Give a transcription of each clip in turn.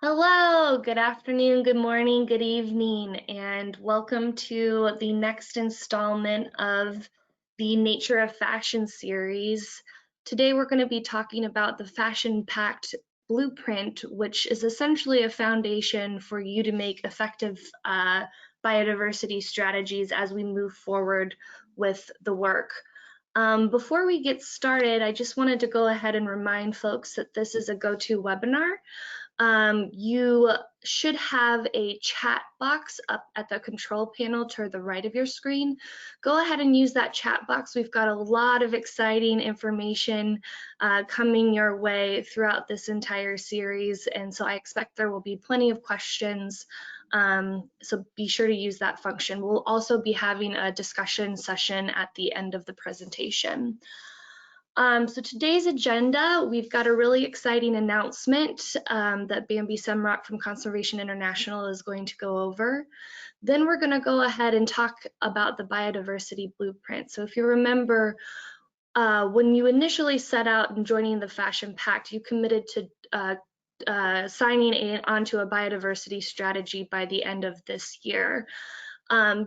Hello, good afternoon, good morning, good evening, and welcome to the next installment of the Nature of Fashion series. Today we're going to be talking about the Fashion Pact Blueprint, which is essentially a foundation for you to make effective biodiversity strategies as we move forward with the work. Before we get started, I just wanted to go ahead and remind folks that this is a GoToWebinar. You should have a chat box up at the control panel to the right of your screen. Go ahead and use that chat box. We've got a lot of exciting information coming your way throughout this entire series, and so I expect there will be plenty of questions. So be sure to use that function. We'll also be having a discussion session at the end of the presentation. So today's agenda, we've got a really exciting announcement that Bambi Semrock from Conservation International is going to go over. Then we're going to go ahead and talk about the Biodiversity Blueprint. So if you remember, when you initially set out and joining the Fashion Pact, you committed to signing onto a biodiversity strategy by the end of this year.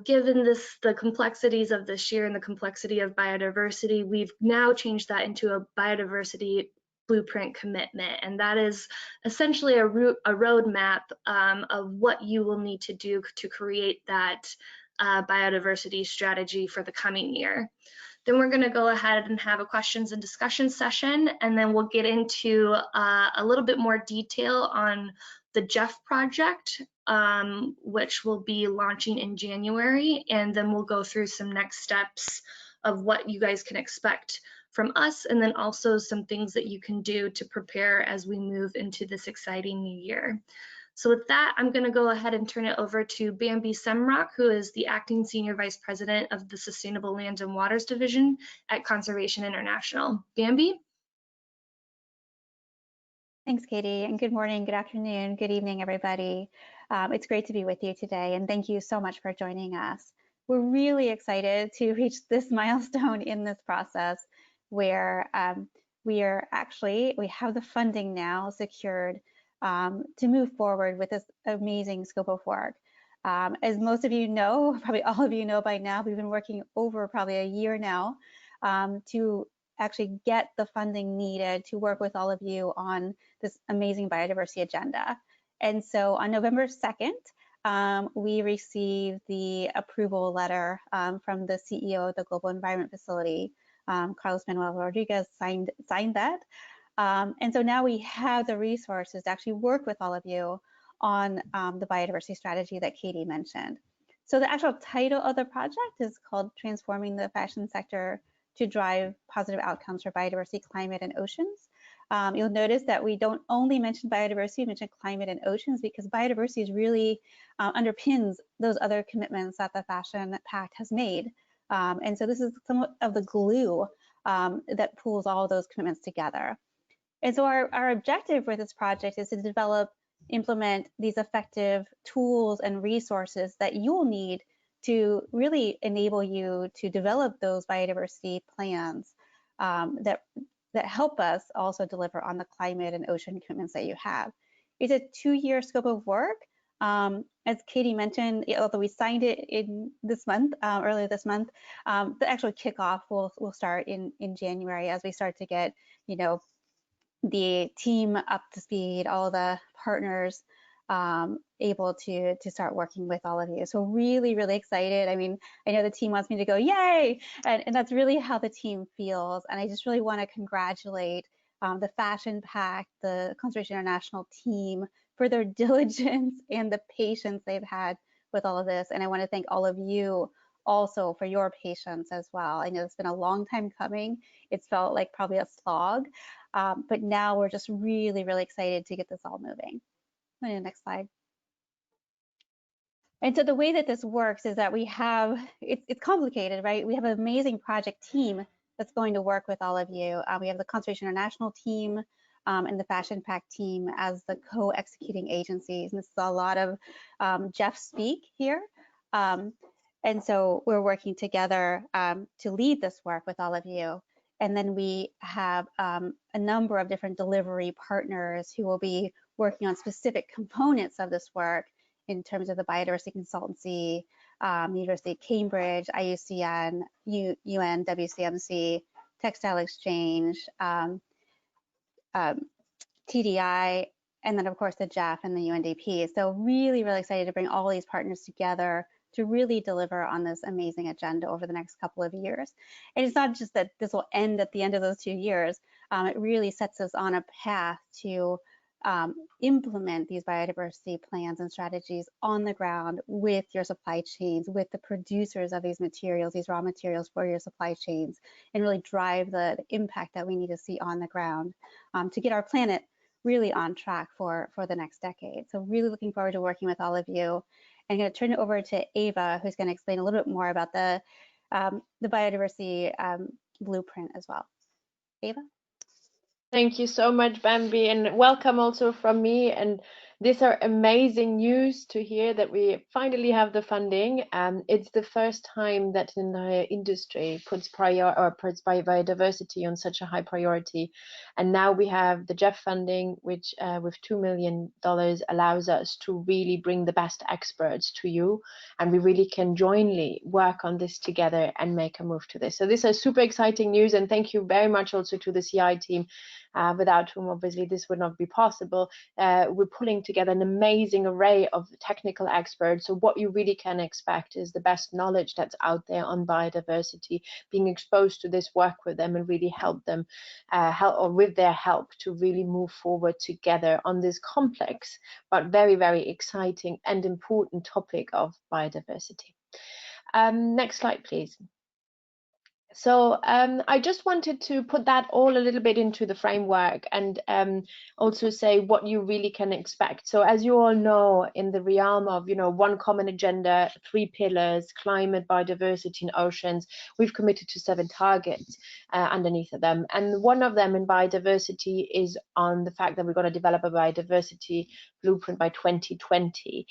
Given the complexities of this year and the complexity of biodiversity, we've now changed that into a biodiversity blueprint commitment, and that is essentially a roadmap of what you will need to do to create that biodiversity strategy for the coming year. Then we're going to go ahead and have a questions and discussion session, and then we'll get into a little bit more detail on the Jeff project, which will be launching in January, and then we'll go through some next steps of what you guys can expect from us, and then also some things that you can do to prepare as we move into this exciting new year. So with that, I'm going to go ahead and turn it over to Bambi Semrock, who is the Acting Senior Vice President of the Sustainable Lands and Waters Division at Conservation International. Bambi? Thanks, Katie, and good morning, good afternoon, good evening, everybody. It's great to be with you today, and thank you so much for joining us. We're really excited to reach this milestone in this process where we have the funding now secured to move forward with this amazing scope of work. As most of you know, probably all of you know by now, we've been working over probably a year now to actually get the funding needed to work with all of you on this amazing biodiversity agenda. And so on November 2nd, we received the approval letter from the CEO of the Global Environment Facility, Carlos Manuel Rodriguez signed that. And so now we have the resources to actually work with all of you on the biodiversity strategy that Katie mentioned. So the actual title of the project is called Transforming the Fashion Sector to Drive Positive Outcomes for Biodiversity, Climate, and Oceans. You'll notice that we don't only mention biodiversity, we mention climate and oceans, because biodiversity is really underpins those other commitments that the Fashion Pact has made. And so this is somewhat of the glue that pulls all of those commitments together. And so our objective with this project is to develop, implement these effective tools and resources that you'll need to really enable you to develop those biodiversity plans that help us also deliver on the climate and ocean commitments that you have. It's a 2-year scope of work. As Katie mentioned, although we signed it in this month, earlier this month, the actual kickoff will start in January as we start to get, the team up to speed, all the partners able to start working with all of you. So really, really excited. I mean, I know the team wants me to go, yay! And that's really how the team feels. And I just really want to congratulate the Fashion Pact, the Conservation International team for their diligence and the patience they've had with all of this. And I want to thank all of you also for your patience as well. I know it's been a long time coming. It's felt like probably a slog, but now we're just really, really excited to get this all moving. Next slide. And so the way that this works is that we have, it's complicated, right? We have an amazing project team that's going to work with all of you. We have the Conservation International team and the Fashion Pact team as the co-executing agencies. And this is a lot of Jeff speak here. And so we're working together to lead this work with all of you. And then we have a number of different delivery partners who will be working on specific components of this work in terms of the biodiversity consultancy, University of Cambridge, IUCN, UN, WCMC, Textile Exchange, TDI, and then of course the JEF and the UNDP. So really, really excited to bring all these partners together to really deliver on this amazing agenda over the next couple of years. And it's not just that this will end at the end of those 2 years. It really sets us on a path to implement these biodiversity plans and strategies on the ground with your supply chains, with the producers of these materials, these raw materials for your supply chains, and really drive the impact that we need to see on the ground to get our planet really on track for the next decade. So really looking forward to working with all of you. I'm going to turn it over to Ava, who's going to explain a little bit more about the biodiversity blueprint as well. Ava? Thank you so much, Bambi, and welcome also from me. And these are amazing news to hear that we finally have the funding. It's the first time that the industry puts biodiversity on such a high priority. And now we have the JEF funding, which with $2 million allows us to really bring the best experts to you. And we really can jointly work on this together and make a move to this. So this is super exciting news. And thank you very much also to the CI team, without whom obviously this would not be possible. We're pulling together an amazing array of technical experts. So what you really can expect is the best knowledge that's out there on biodiversity, being exposed to this, work with them and really help them, with their help to really move forward together on this complex, but very, very exciting and important topic of biodiversity. Next slide, please. So I just wanted to put that all a little bit into the framework and also say what you really can expect. So as you all know, in the realm of, one common agenda, 3 pillars, climate, biodiversity and oceans, we've committed to 7 targets underneath of them. And one of them in biodiversity is on the fact that we're going to develop a biodiversity blueprint by 2020,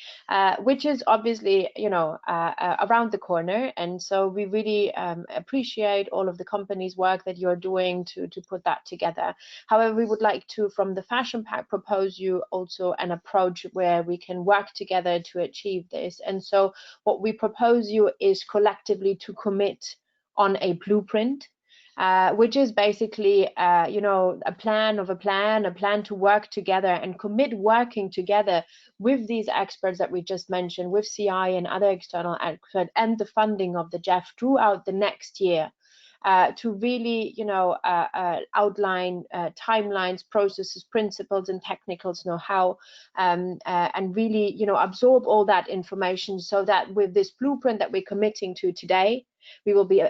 which is obviously, around the corner. And so we really appreciate all of the companies' work that you're doing to put that together. However, we would like to, from the Fashion Pact, propose you also an approach where we can work together to achieve this. And so what we propose you is collectively to commit on a blueprint, which is basically, a plan to work together and commit working together with these experts that we just mentioned, with CI and other external experts, and the funding of the JEF throughout the next year. To really, outline timelines, processes, principles, and technicals know-how, and really, absorb all that information so that with this blueprint that we're committing to today, we will be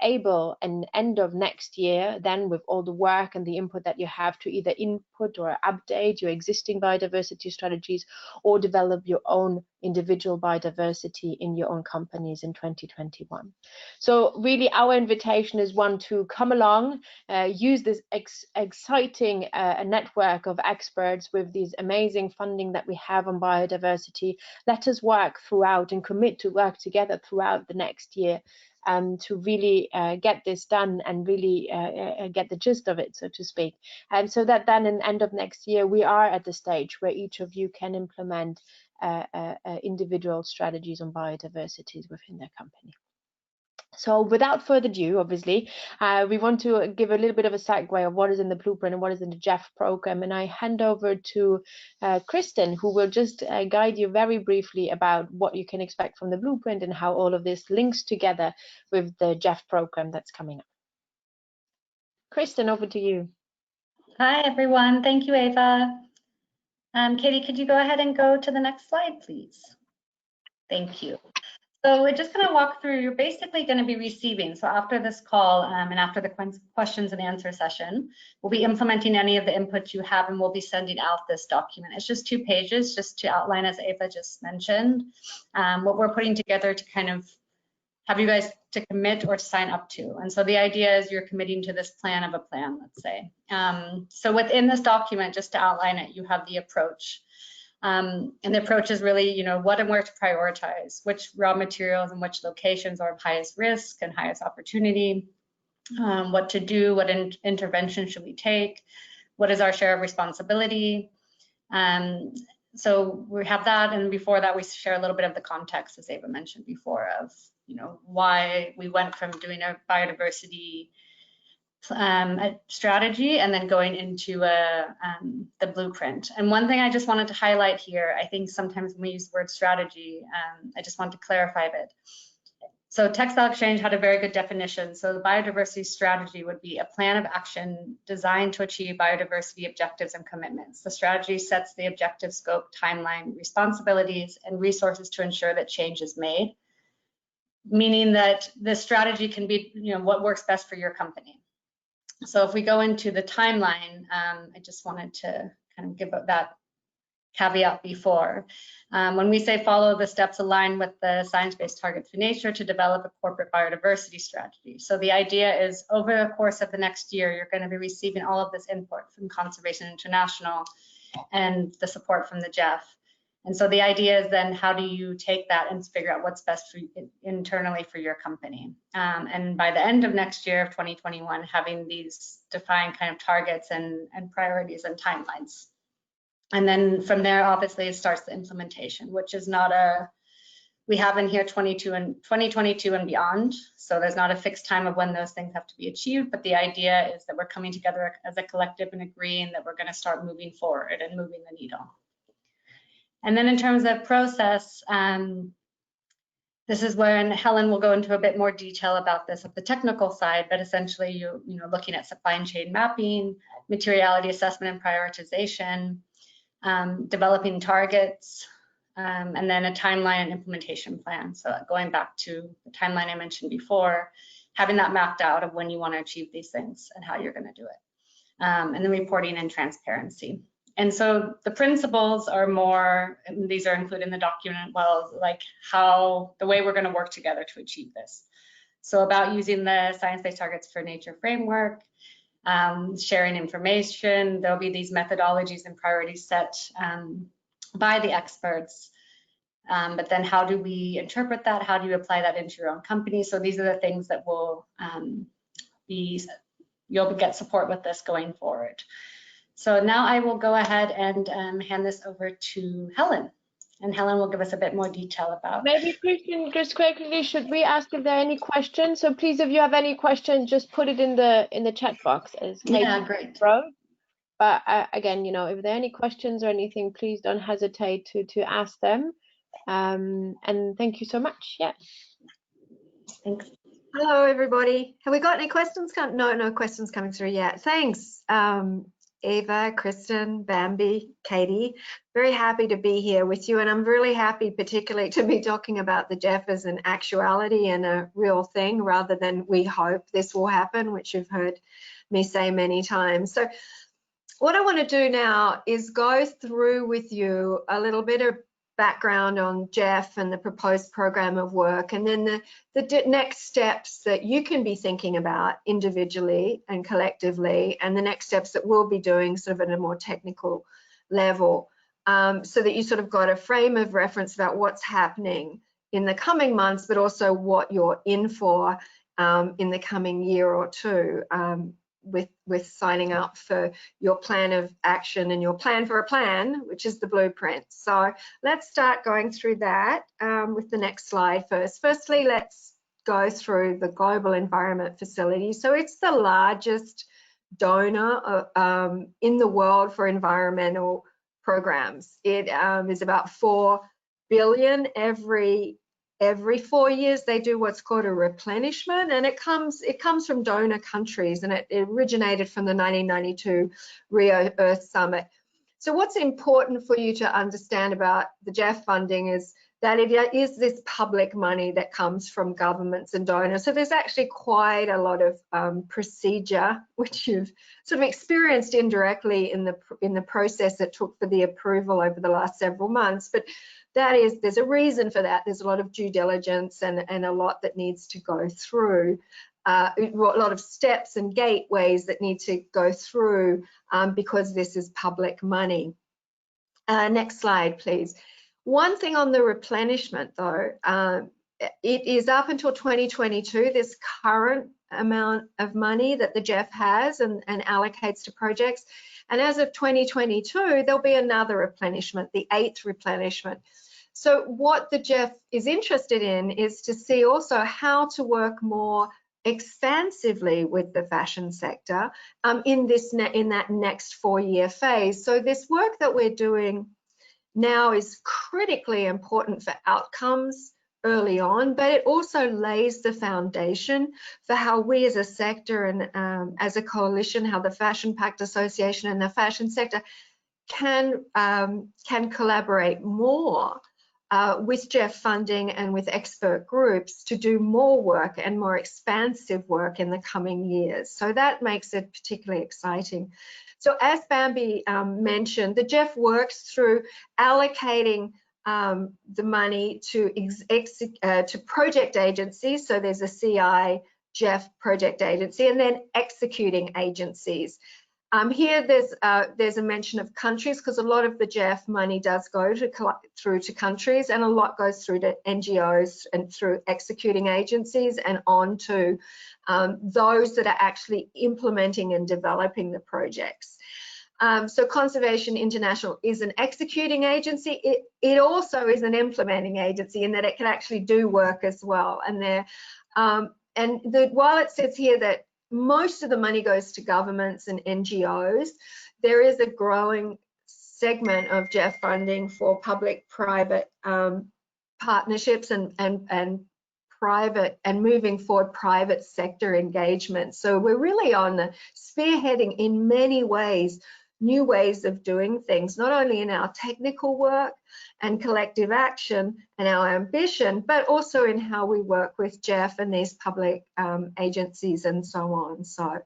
able, in end of next year, then with all the work and the input that you have, to either input or update your existing biodiversity strategies or develop your own individual biodiversity in your own companies in 2021. So really our invitation is one to come along, use this exciting network of experts with these amazing funding that we have on biodiversity. Let us work throughout and commit to work together throughout the next year to really get this done and really get the gist of it, so to speak. And so that then in end of next year, we are at the stage where each of you can implement individual strategies on biodiversity within their company. So without further ado, obviously, we want to give a little bit of a segue of what is in the blueprint and what is in the JEF program. And I hand over to Kristen, who will just guide you very briefly about what you can expect from the blueprint and how all of this links together with the JEF program that's coming up. Kristen, over to you. Hi, everyone. Thank you, Ava. Katie, could you go ahead and go to the next slide, please? Thank you. So we're just going to walk through, you're basically going to be receiving, so after this call and after the questions and answer session, we'll be implementing any of the inputs you have and we'll be sending out this document. It's just 2 pages just to outline, as Ava just mentioned, what we're putting together to kind of have you guys to commit or to sign up to. And so the idea is you're committing to this plan of a plan, let's say. So within this document, just to outline it, you have the approach. And the approach is really, what and where to prioritize, which raw materials and which locations are of highest risk and highest opportunity. what to do, what intervention should we take, what is our share of responsibility. So we have that, and before that we share a little bit of the context, as Ava mentioned before, of why we went from doing a biodiversity strategy and then going into the blueprint. And one thing I just wanted to highlight here, I think sometimes when we use the word strategy, I just want to clarify a bit. So Textile Exchange had a very good definition. So the biodiversity strategy would be a plan of action designed to achieve biodiversity objectives and commitments. The strategy sets the objective scope, timeline, responsibilities, and resources to ensure that change is made, meaning that the strategy can be what works best for your company. So if we go into the timeline, I just wanted to kind of give that caveat before. When we say follow the steps aligned with the science-based targets for nature to develop a corporate biodiversity strategy. So the idea is over the course of the next year, you're going to be receiving all of this input from Conservation International and the support from the GEF. And so the idea is then how do you take that and figure out what's best for internally for your company. And by the end of next year of 2021, having these defined kind of targets and priorities and timelines. And then from there, obviously, it starts the implementation, which is not we have in here 2022 and beyond. So there's not a fixed time of when those things have to be achieved, but the idea is that we're coming together as a collective and agreeing that we're going to start moving forward and moving the needle. And then in terms of process, this is where Helen will go into a bit more detail about this at the technical side, but essentially you looking at supply chain mapping, materiality assessment and prioritization, developing targets, and then a timeline and implementation plan. So going back to the timeline I mentioned before, having that mapped out of when you want to achieve these things and how you're going to do it. And then reporting and transparency. And so the principles are more, and these are included in the document, well, like the way we're going to work together to achieve this. So about using the science-based targets for nature framework, sharing information, there'll be these methodologies and priorities set by the experts. But then how do we interpret that? How do you apply that into your own company? So these are the things that will you'll get support with this going forward. So now I will go ahead and hand this over to Helen. And Helen will give us a bit more detail about. Maybe Christian, just quickly, should we ask if there are any questions? So please, if you have any questions, just put it in the chat box as Katie great. wrote. But again, if there are any questions or anything, please don't hesitate to ask them. And thank you so much. Yeah. Thanks. Hello, everybody. Have we got any questions? No questions coming through yet. Thanks. Eva, Kristen, Bambi, Katie, very happy to be here with you, and I'm really happy particularly to be talking about the GEF as an actuality and a real thing rather than we hope this will happen, which you've heard me say many times. So what I want to do now is go through with you a little bit of background on GEF and the proposed program of work, and then the next steps that you can be thinking about individually and collectively, and the next steps that we'll be doing sort of at a more technical level, so that you sort of got a frame of reference about what's happening in the coming months, but also what you're in for in the coming year or two, with signing up for your plan of action and your plan for a plan, which is the blueprint. So let's start going through that with the next slide first. Firstly, let's go through the Global Environment Facility. So it's the largest donor in the world for environmental programs. It is about $4 billion every 4 years. They do what's called a replenishment, and it comes from donor countries, and it originated from the 1992 Rio Earth Summit. So what's important for you to understand about the GEF funding is that it is this public money that comes from governments and donors. So there's actually quite a lot of procedure, which you've sort of experienced indirectly in the process that took for the approval over the last several months. But there's a reason for that. There's a lot of due diligence and a lot that needs to go through, a lot of steps and gateways that need to go through because this is public money. Next slide, please. One thing on the replenishment though, it is up until 2022, this current amount of money that the GEF has and allocates to projects. And as of 2022, there'll be another replenishment, the 8th replenishment. So what the GEF is interested in is to see also how to work more expansively with the fashion sector in that next 4-year phase. So this work that we're doing now is critically important for outcomes early on, but it also lays the foundation for how we as a sector and as a coalition, how the Fashion Pact Association and the fashion sector can collaborate more with GEF funding and with expert groups to do more work and more expansive work in the coming years. So that makes it particularly exciting. So as Bambi mentioned, the GEF works through allocating the money to project agencies. So there's a CI GEF project agency, and then executing agencies. Here there's a mention of countries, because a lot of the GEF money does go through to countries, and a lot goes through to NGOs and through executing agencies and on to those that are actually implementing and developing the projects. So Conservation International is an executing agency. It also is an implementing agency in that it can actually do work as well. And while it says here that most of the money goes to governments and NGOs, there is a growing segment of GEF funding for public-private partnerships and private and moving forward private sector engagement. So we're really on the spearheading in many ways, new ways of doing things, not only in our technical work and collective action and our ambition, but also in how we work with GEF and these public agencies and so on. So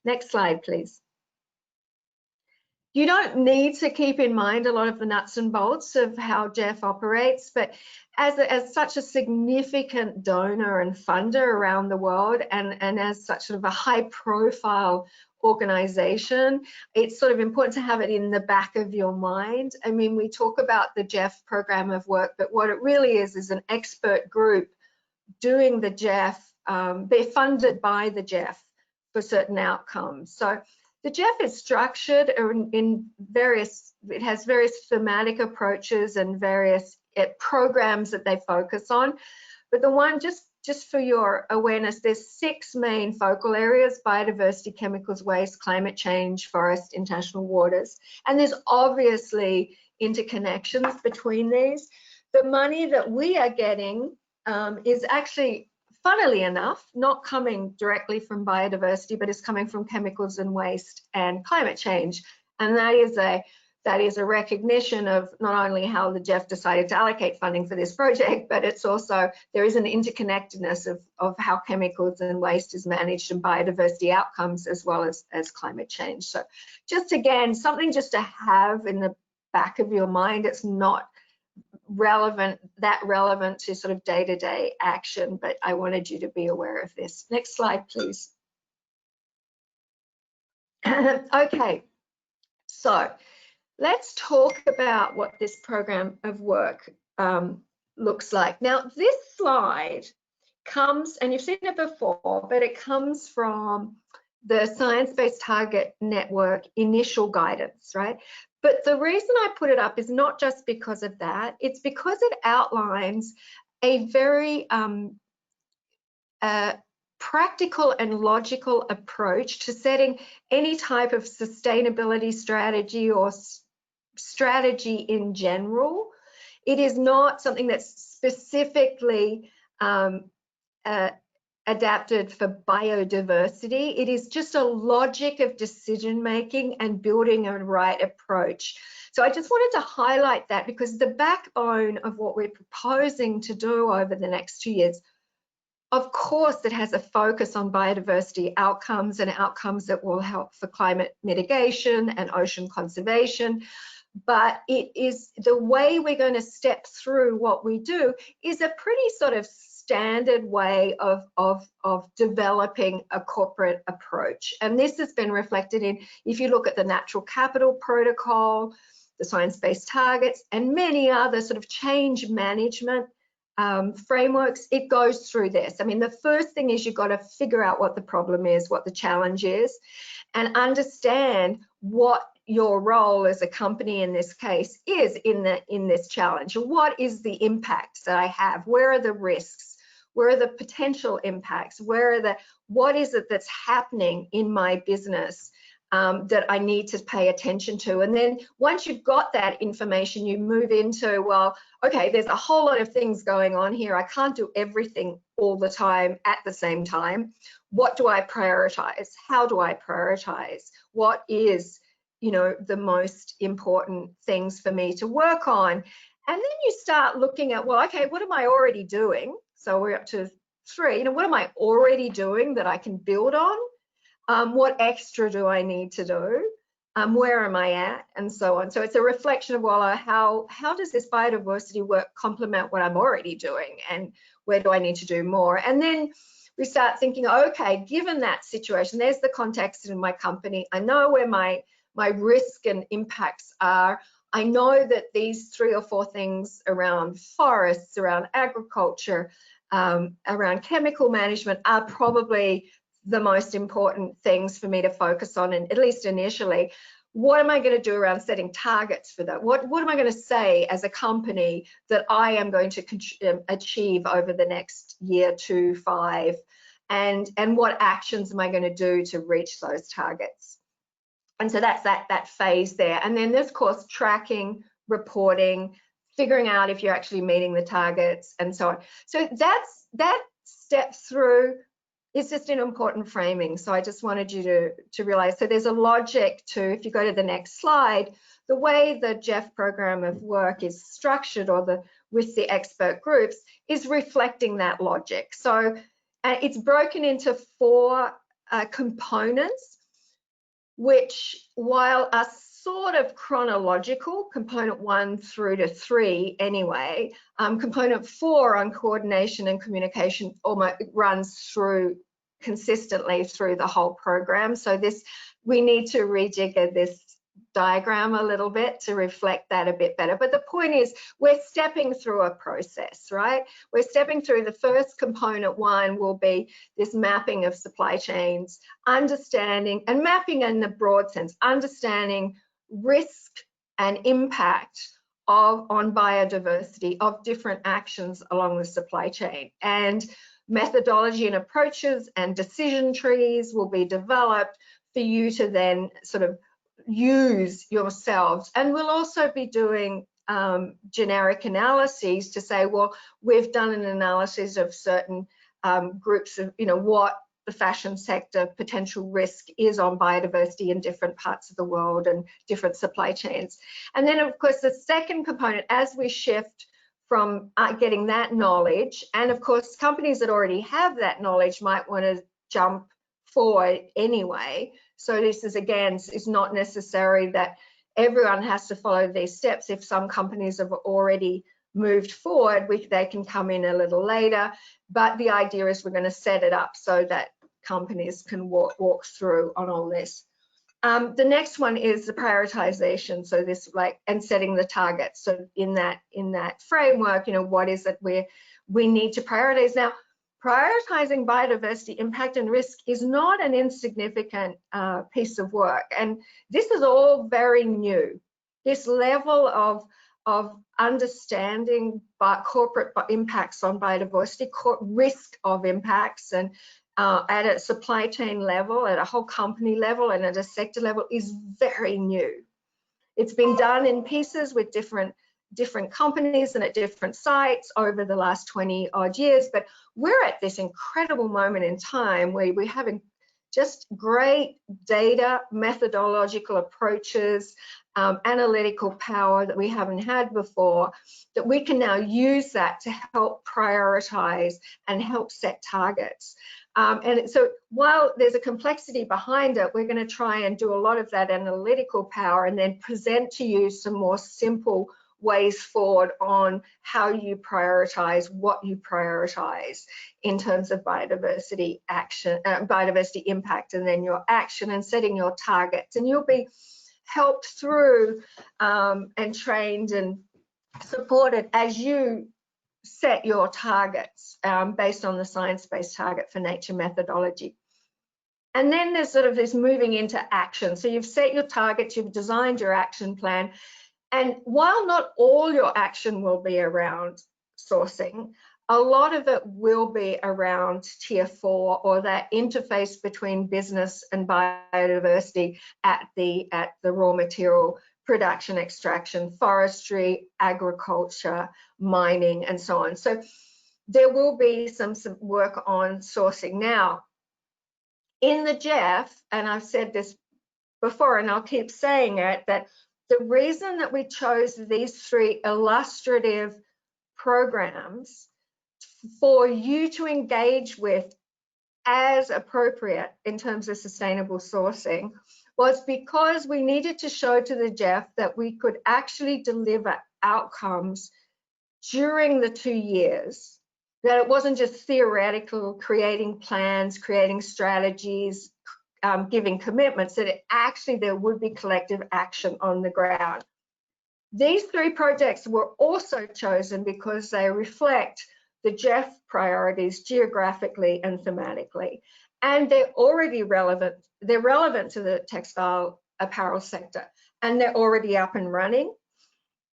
next slide, please. You don't need to keep in mind a lot of the nuts and bolts of how GEF operates, but as such a significant donor and funder around the world, and as such sort of a high profile organization, it's sort of important to have it in the back of your mind. I mean, we talk about the GEF program of work, but what it really is an expert group doing the GEF. They're funded by the GEF for certain outcomes. So the GEF is structured in various, it has various thematic approaches and various programs that they focus on. But the one, just for your awareness, there's 6 main focal areas: biodiversity, chemicals, waste, climate change, forest, international waters. And there's obviously interconnections between these. The money that we are getting is actually, funnily enough, not coming directly from biodiversity, but is coming from chemicals and waste and climate change. And that is a recognition of not only how the GEF decided to allocate funding for this project, but it's also, there is an interconnectedness of how chemicals and waste is managed and biodiversity outcomes as well as climate change. So just again, something just to have in the back of your mind. It's not that relevant to sort of day-to-day action, but I wanted you to be aware of this. Next slide, please. Okay, so let's talk about what this program of work looks like. Now, this slide comes, and you've seen it before, but it comes from the Science-Based Target Network initial guidance, right? But the reason I put it up is not just because of that, it's because it outlines a very practical and logical approach to setting any type of sustainability strategy or strategy in general. It is not something that's specifically adapted for biodiversity. It is just a logic of decision making and building a right approach. So I just wanted to highlight that, because the backbone of what we're proposing to do over the next 2 years, of course, it has a focus on biodiversity outcomes and outcomes that will help for climate mitigation and ocean conservation. But it is the way we're going to step through what we do is a pretty sort of standard way of developing a corporate approach. And this has been reflected in, if you look at the Natural Capital Protocol, the Science-Based Targets, and many other sort of change management frameworks, it goes through this. I mean, the first thing is you've got to figure out what the problem is, what the challenge is, and understand what your role as a company in this case is in this challenge. What is the impact that I have? Where are the risks? Where are the potential impacts? What is it that's happening in my business that I need to pay attention to? And then once you've got that information, you move into, well, okay, there's a whole lot of things going on here. I can't do everything all the time at the same time. What do I prioritize? How do I prioritize? What is, the most important things for me to work on? And then you start looking at, well, okay, what am I already doing? So we're up to 3. What am I already doing that I can build on? What extra do I need to do? Where am I at? And so on. So it's a reflection of, well, how does this biodiversity work complement what I'm already doing? And where do I need to do more? And then we start thinking, okay, given that situation, there's the context in my company. I know where my risk and impacts are. I know that these 3 or 4 things around forests, around agriculture, around chemical management are probably the most important things for me to focus on, and at least initially. What am I going to do around setting targets for that? What am I going to say as a company that I am going to achieve over the next year, 2, 5, and what actions am I going to do to reach those targets? And so that's that phase there. And then there's, of course, tracking, reporting, figuring out if you're actually meeting the targets, and so on. So that step through is just an important framing. So I just wanted you to realize, so there's a logic to, if you go to the next slide, the way the Jeff program of work is structured, or with the expert groups, is reflecting that logic. So it's broken into 4 components, which, while are sort of chronological, component 1 through to 3 anyway, component 4 on coordination and communication almost runs through consistently through the whole program. So we need to rejigger this diagram a little bit to reflect that a bit better. But the point is, we're stepping through a process, right? We're stepping through the first component. 1 will be this mapping of supply chains, understanding, and mapping in the broad sense, understanding risk and impact on biodiversity of different actions along the supply chain. And methodology and approaches and decision trees will be developed for you to then sort of use yourselves. And we'll also be doing generic analyses to say, well, we've done an analysis of certain groups of, what the fashion sector potential risk is on biodiversity in different parts of the world and different supply chains. And then, of course, the second component, as we shift from getting that knowledge, and of course, companies that already have that knowledge might want to jump forward anyway. So this is, again, it's not necessary that everyone has to follow these steps. If some companies have already moved forward, they can come in a little later. But the idea is we're going to set it up so that companies can walk through on all this. The next one is the prioritization. So this, and setting the targets. So in that framework, what is it we need to prioritize? Now, prioritizing biodiversity impact and risk is not an insignificant piece of work. And this is all very new. This level of understanding corporate impacts on biodiversity, risk of impacts, and at a supply chain level, at a whole company level, and at a sector level is very new. It's been done in pieces with different companies and at different sites over the last 20 odd years, but we're at this incredible moment in time where we're having just great data, methodological approaches, analytical power that we haven't had before, that we can now use that to help prioritize and help set targets. And so while there's a complexity behind it, we're going to try and do a lot of that analytical power and then present to you some more simple ways forward on how you prioritize what you prioritize in terms of biodiversity action, biodiversity impact, and then your action and setting your targets. And you'll be helped through and trained and supported as you set your targets based on the science-based target for nature methodology. And then there's sort of this moving into action. So you've set your targets, you've designed your action plan. And while not all your action will be around sourcing, a lot of it will be around tier 4, or that interface between business and biodiversity at the raw material production, extraction, forestry, agriculture, mining, and so on. So there will be some work on sourcing. Now, in the GEF, and I've said this before and I'll keep saying it, that the reason that we chose these 3 illustrative programs for you to engage with as appropriate in terms of sustainable sourcing was because we needed to show to the GEF that we could actually deliver outcomes during the 2 years, that it wasn't just theoretical, creating plans, creating strategies, giving commitments, that it actually there would be collective action on the ground. These 3 projects were also chosen because they reflect the GEF priorities geographically and thematically, and they're already relevant. They're relevant to the textile apparel sector, and they're already up and running.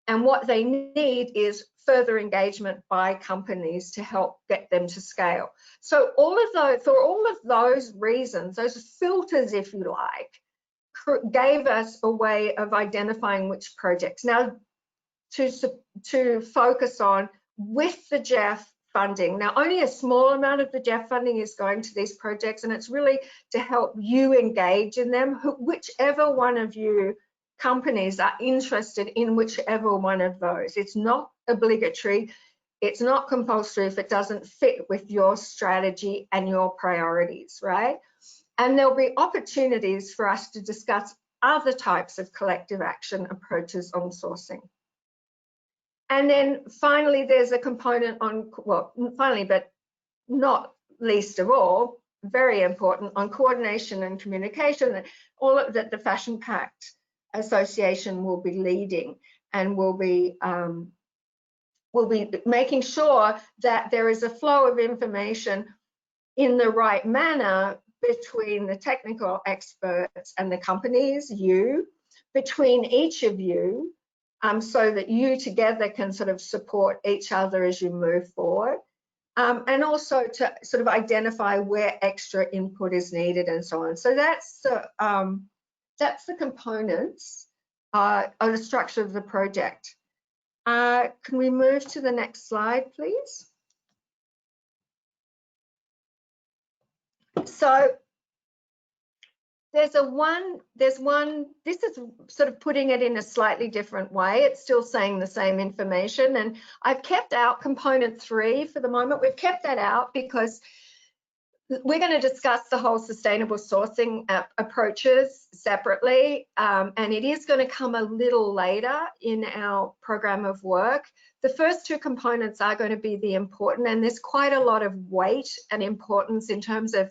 And what they need is further engagement by companies to help get them to scale. So all of those, for all of those reasons, those filters, if you like, gave us a way of identifying which projects. Now, to focus on with the GEF funding. Now, only a small amount of the GEF funding is going to these projects, and it's really to help you engage in them, whichever one of you companies are interested in whichever one of those. It's not obligatory, it's not compulsory if it doesn't fit with your strategy and your priorities, right? And there'll be opportunities for us to discuss other types of collective action approaches on sourcing. And then finally, there's a component on, well, finally, but not least of all, very important, on coordination and communication, all of that the Fashion Pact Association will be leading, and will be making sure that there is a flow of information in the right manner between the technical experts and the companies, you, between each of you, so that you together can sort of support each other as you move forward, and also to sort of identify where extra input is needed and so on. So that's the components of the structure of the project. Can we move to the next slide, please? So this is sort of putting it in a slightly different way. It's still saying the same information, and I've kept out component 3 for the moment. We've kept that out because we're going to discuss the whole sustainable sourcing approaches separately, and it is going to come a little later in our program of work. The first 2 components are going to be the important, and there's quite a lot of weight and importance in terms of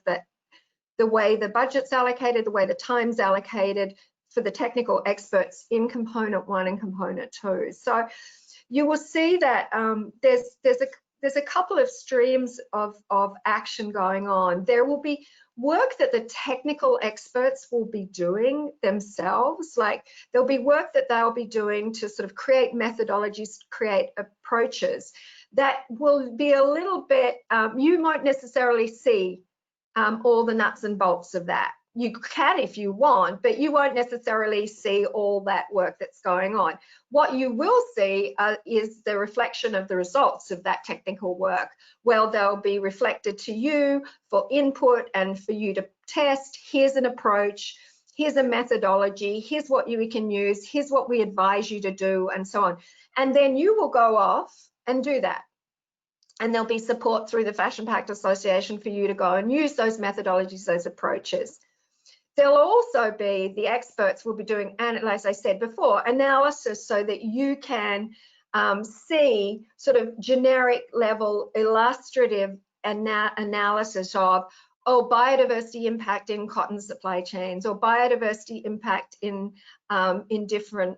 the way the budget's allocated, the way the time's allocated for the technical experts in component 1 and component 2. So you will see that there's a couple of streams of action going on. There will be work that the technical experts will be doing themselves, like there'll be work that they'll be doing to sort of create methodologies, create approaches that will be a little bit, you won't necessarily see all the nuts and bolts of that. You can if you want, but you won't necessarily see all that work that's going on. What you will see is the reflection of the results of that technical work. Well, they'll be reflected to you for input and for you to test. Here's an approach, here's a methodology, here's what you can use, here's what we advise you to do, and so on. And then you will go off and do that. And there'll be support through the Fashion Pact Association for you to go and use those methodologies, those approaches. There'll also be, the experts will be doing, and as I said before, analysis so that you can see sort of generic level illustrative analysis of, oh, biodiversity impact in cotton supply chains, or biodiversity impact in different,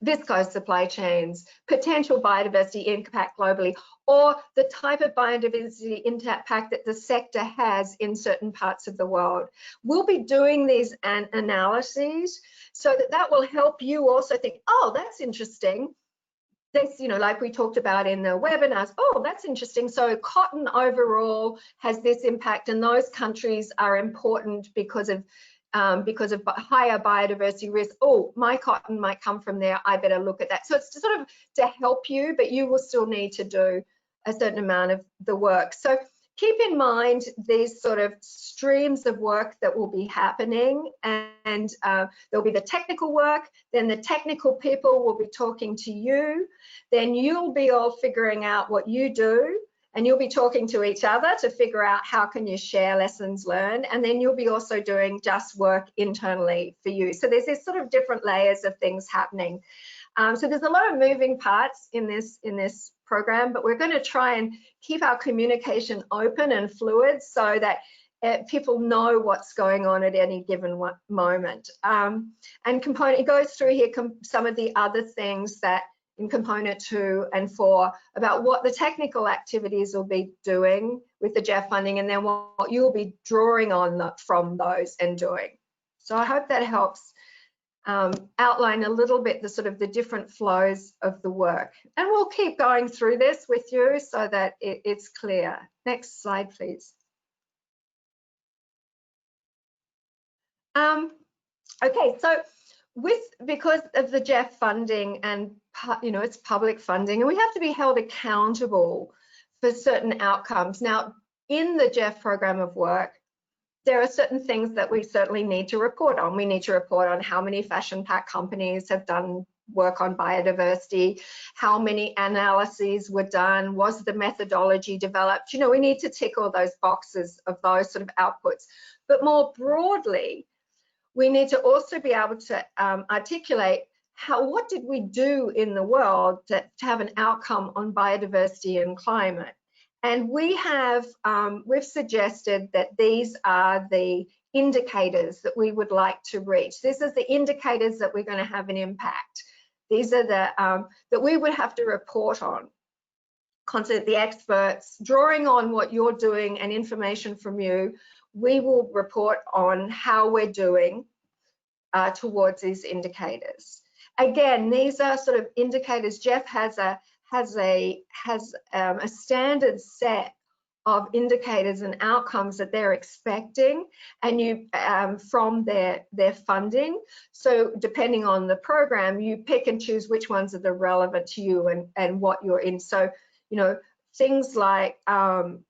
viscose supply chains, potential biodiversity impact globally, or the type of biodiversity impact that the sector has in certain parts of the world. We'll be doing these analyses so that will help you also think, oh, that's interesting. This, like we talked about in the webinars, oh, that's interesting. So cotton overall has this impact, and those countries are important because of higher biodiversity risk. Oh, my cotton might come from there. I better look at that. So it's sort of to help you, but you will still need to do a certain amount of the work. So keep in mind these sort of streams of work that will be happening, and there'll be the technical work, then the technical people will be talking to you, then you'll be all figuring out what you do, and you'll be talking to each other to figure out how can you share lessons learned, and then you'll be also doing just work internally for you. So there's this sort of different layers of things happening. So there's a lot of moving parts in this program, but we're going to try and keep our communication open and fluid so that people know what's going on at any given moment. And it goes through here some of the other things that in component 2 and 4 about what the technical activities will be doing with the GEF funding, and then what you'll be drawing on from those and doing. So I hope that helps outline a little bit the sort of the different flows of the work. And we'll keep going through this with you so that it's clear. Next slide, please. Okay, so because of the GEF funding and it's public funding, and we have to be held accountable for certain outcomes. Now, in the GEF program of work, there are certain things that we certainly need to report on. We need to report on how many Fashion Pact companies have done work on biodiversity, how many analyses were done, was the methodology developed. We need to tick all those boxes of those sort of outputs. But more broadly, we need to also be able to articulate what did we do in the world to have an outcome on biodiversity and climate. And we've suggested that these are the indicators that we would like to reach. This is the indicators that we're going to have an impact. These are the that we would have to report on. Constantly, the experts drawing on what you're doing and information from you, we will report on how we're doing towards these indicators. Again, these are sort of indicators. Jeff has a standard set of indicators and outcomes that they're expecting, and from their funding. So depending on the program, you pick and choose which ones are the relevant to you and what you're in. So things like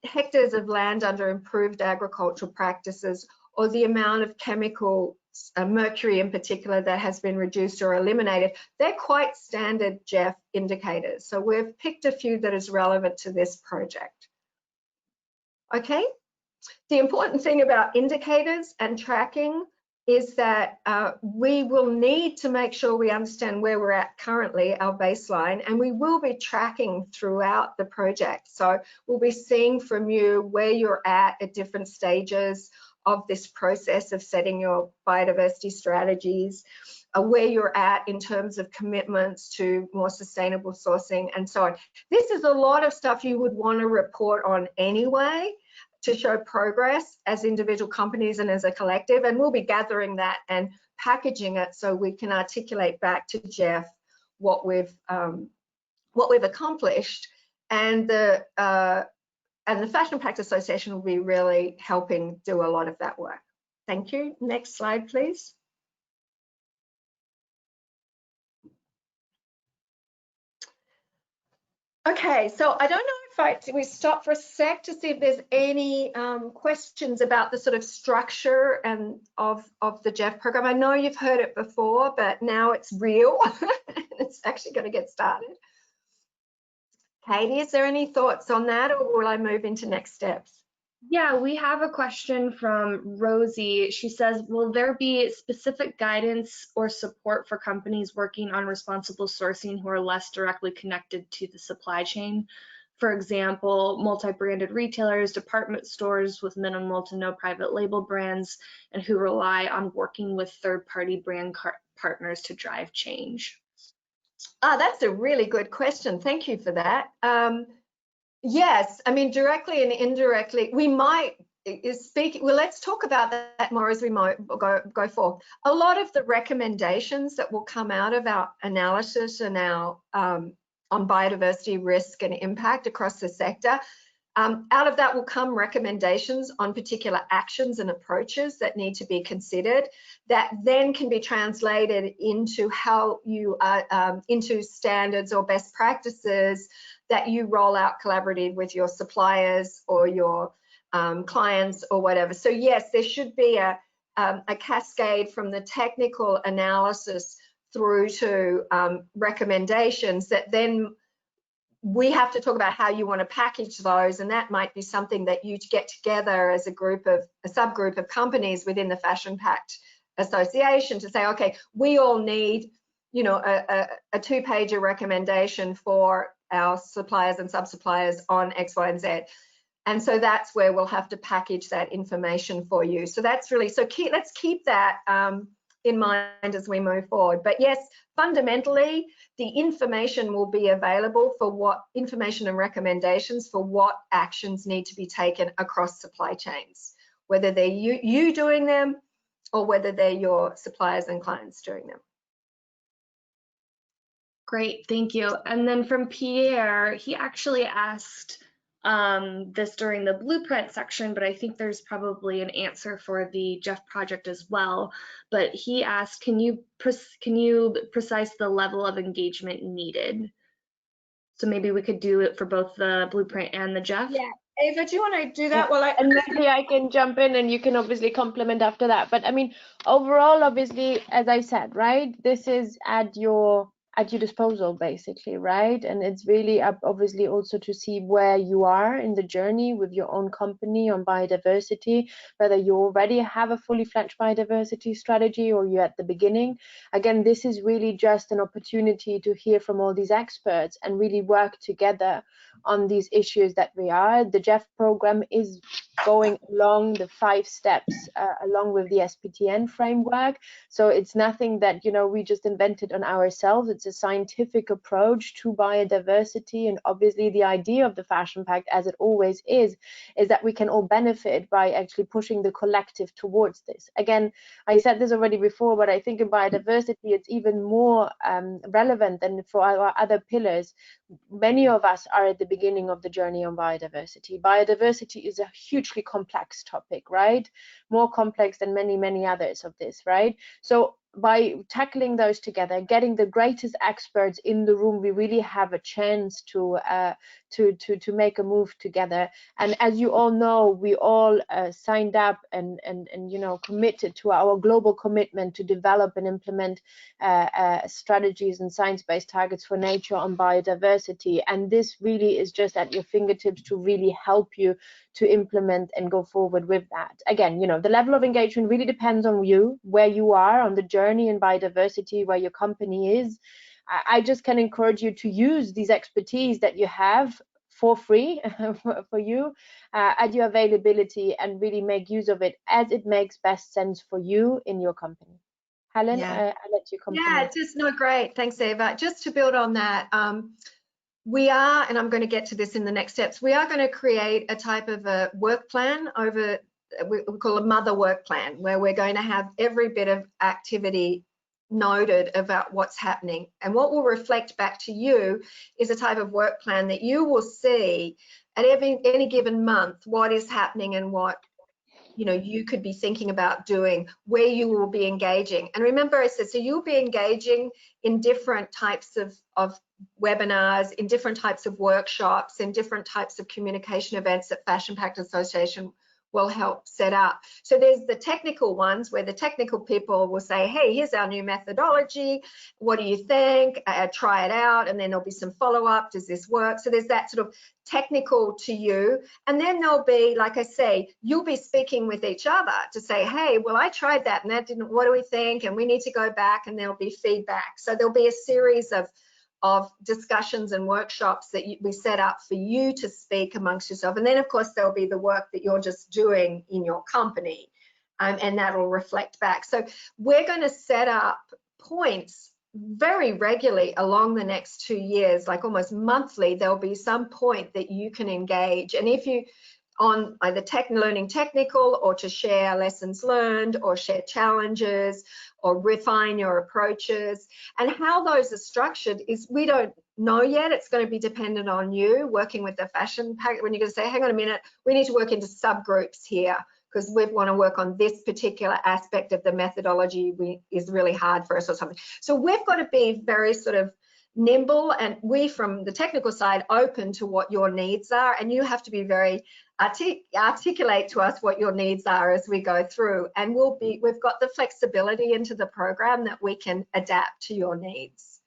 hectares of land under improved agricultural practices, or the amount of chemical mercury in particular that has been reduced or eliminated, they're quite standard GEF indicators. So we've picked a few that is relevant to this project. Okay, the important thing about indicators and tracking is that we will need to make sure we understand where we're at currently, our baseline, and we will be tracking throughout the project. So we'll be seeing from you where you're at different stages of this process of setting your biodiversity strategies, where you're at in terms of commitments to more sustainable sourcing and so on. This is a lot of stuff you would want to report on anyway to show progress as individual companies and as a collective, and we'll be gathering that and packaging it so we can articulate back to Jeff what we've accomplished, and the Fashion Pact Association will be really helping do a lot of that work. Thank you. Next slide, please. Okay, so I don't know if we stop for a sec to see if there's any questions about the sort of structure and of the GEF program. I know you've heard it before, but now it's real. It's actually going to get started. Katie, is there any thoughts on that, or will I move into next steps? Yeah, we have a question from Rosie. She says, will there be specific guidance or support for companies working on responsible sourcing who are less directly connected to the supply chain? For example, multi-branded retailers, department stores with minimal to no private label brands, and who rely on working with third-party brand partners to drive change. That's a really good question. Thank you for that. Yes, I mean, directly and indirectly, we might speak. Well, let's talk about that more as we go forward. A lot of the recommendations that will come out of our analysis and our on biodiversity risk and impact across the sector, out of that will come recommendations on particular actions and approaches that need to be considered, that then can be translated into how you into standards or best practices that you roll out collaboratively with your suppliers or your clients or whatever. So yes, there should be a cascade from the technical analysis through to recommendations that then we have to talk about how you want to package those, and that might be something that you get together as a subgroup of companies within the Fashion Pact Association to say, okay, we all need, you know, a two-pager recommendation for our suppliers and sub-suppliers on X, Y, and Z. And so that's where we'll have to package that information for you. So that's really, so let's keep that in mind as we move forward. But yes, fundamentally, the information will be available for what information and recommendations for what actions need to be taken across supply chains, whether they're you doing them or whether they're your suppliers and clients doing them. Great, thank you. And then from Pierre, he actually asked this during the blueprint section, but I think there's probably an answer for the Jeff project as well. But he asked, can you precise the level of engagement needed? So maybe we could do it for both the blueprint and the Jeff. Yeah, Ava, do you want to do that? Yeah. And maybe I can jump in and you can obviously complement after that. But I mean, overall, obviously, as I said, right, this is at your disposal, basically, right? And it's really up, obviously, also to see where you are in the journey with your own company on biodiversity, whether you already have a fully fledged biodiversity strategy or you're at the beginning. Again, this is really just an opportunity to hear from all these experts and really work together on these issues that we are. The Jeff program is going along the 5 steps along with the SPTN framework. So it's nothing that, you know, we just invented on ourselves. It's a scientific approach to biodiversity. And obviously the idea of the Fashion Pact, as it always is that we can all benefit by actually pushing the collective towards this. Again, I said this already before, but I think in biodiversity, it's even more relevant than for our other pillars. Many of us are at the beginning of the journey on biodiversity. Biodiversity is a hugely complex topic, right? More complex than many others of this, right? So by tackling those together, getting the greatest experts in the room, we really have a chance to make a move together. And as you all know, we all signed up and you know, committed to our global commitment to develop and implement strategies and science-based targets for nature on biodiversity. And this really is just at your fingertips to really help you to implement and go forward with that. Again, you know, the level of engagement really depends on you, where you are on the journey in biodiversity, where your company is. I just can encourage you to use these expertise that you have for free for you at your availability and really make use of it as it makes best sense for you in your company. Helen, Yeah. I'll let you compliment. Yeah, just no, great. Thanks, Eva. Just to build on that, we are, and I'm going to get to this in the next steps, we are going to create a type of a work plan over, we call a mother work plan, where we're going to have every bit of activity noted about what's happening. And what will reflect back to you is a type of work plan that you will see at any given month what is happening and what, you know, you could be thinking about doing, where you will be engaging. And remember, I said, so you'll be engaging in different types of webinars, in different types of workshops, in different types of communication events that Fashion Pact Association will help set up. So there's the technical ones where the technical people will say, hey, here's our new methodology. What do you think? Try it out. And then there'll be some follow-up. Does this work? So there's that sort of technical to you. And then there'll be, like I say, you'll be speaking with each other to say, hey, well, I tried that and that didn't, what do we think? And we need to go back, and there'll be feedback. So there'll be a series of discussions and workshops that we set up for you to speak amongst yourself. And then of course there'll be the work that you're just doing in your company, and that'll reflect back. So we're going to set up points very regularly along the next 2 years, like almost monthly, there'll be some point that you can engage. And if you on either learning technical, or to share lessons learned, or share challenges, or refine your approaches. And how those are structured is we don't know yet. It's going to be dependent on you working with the Fashion Pact, when you're going to say, hang on a minute, we need to work into subgroups here, because we want to work on this particular aspect of the methodology is really hard for us or something. So we've got to be very sort of nimble, and we from the technical side open to what your needs are, and you have to be very articulate to us what your needs are as we go through, and we've got the flexibility into the program that we can adapt to your needs.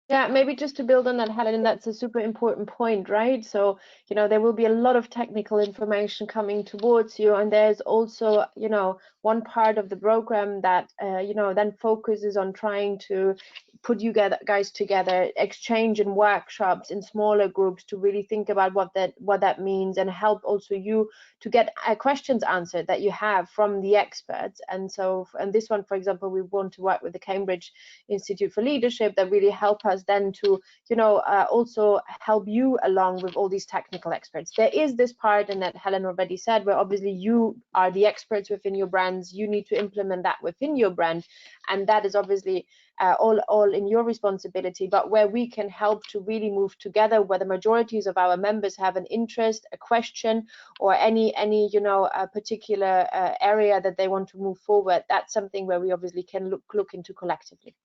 Yeah, maybe just to build on that, Helen, that's a super important point, right? So, you know, there will be a lot of technical information coming towards you, and there's also, you know, one part of the program that, you know, then focuses on trying to put you guys together, exchange in workshops in smaller groups to really think about what that means, and help also you to get questions answered that you have from the experts. And so, and this one, for example, we want to work with the Cambridge Institute for Leadership that really help us then to, you know, also help you along with all these technical experts. There is this part, and that Helen already said, where obviously you are the experts within your brands, you need to implement that within your brand, and that is obviously all in your responsibility. But where we can help to really move together, where the majorities of our members have an interest, a question, or any you know, a particular area that they want to move forward, that's something where we obviously can look into collectively.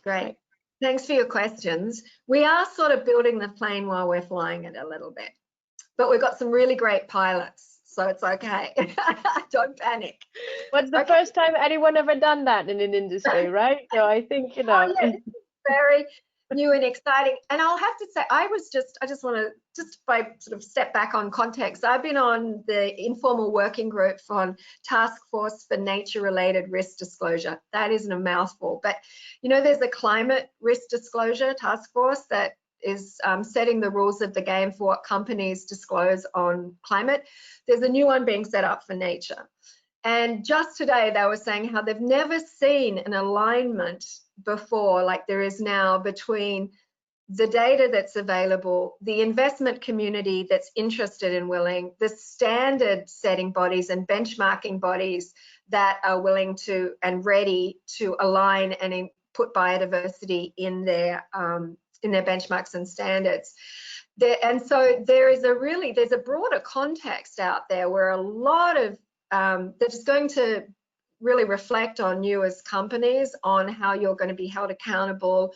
Great. Thanks for your questions. We are sort of building the plane while we're flying it a little bit, but we've got some really great pilots, so it's okay. Don't panic. What's the first time anyone ever done that in an industry, right? So I think, you know. Oh, yeah, it's very new and exciting. And I'll have to say, I just want to, just by sort of step back on context, I've been on the informal working group on Task Force for Nature-Related Risk Disclosure. That isn't a mouthful, but you know, there's a climate risk disclosure task force that is setting the rules of the game for what companies disclose on climate. There's a new one being set up for nature. And just today they were saying how they've never seen an alignment before like there is now between the data that's available, the investment community that's interested and willing, the standard setting bodies and benchmarking bodies that are willing to and ready to align and put biodiversity in their benchmarks and standards. And so there's a broader context out there where a lot of that is going to really reflect on you as companies on how you're going to be held accountable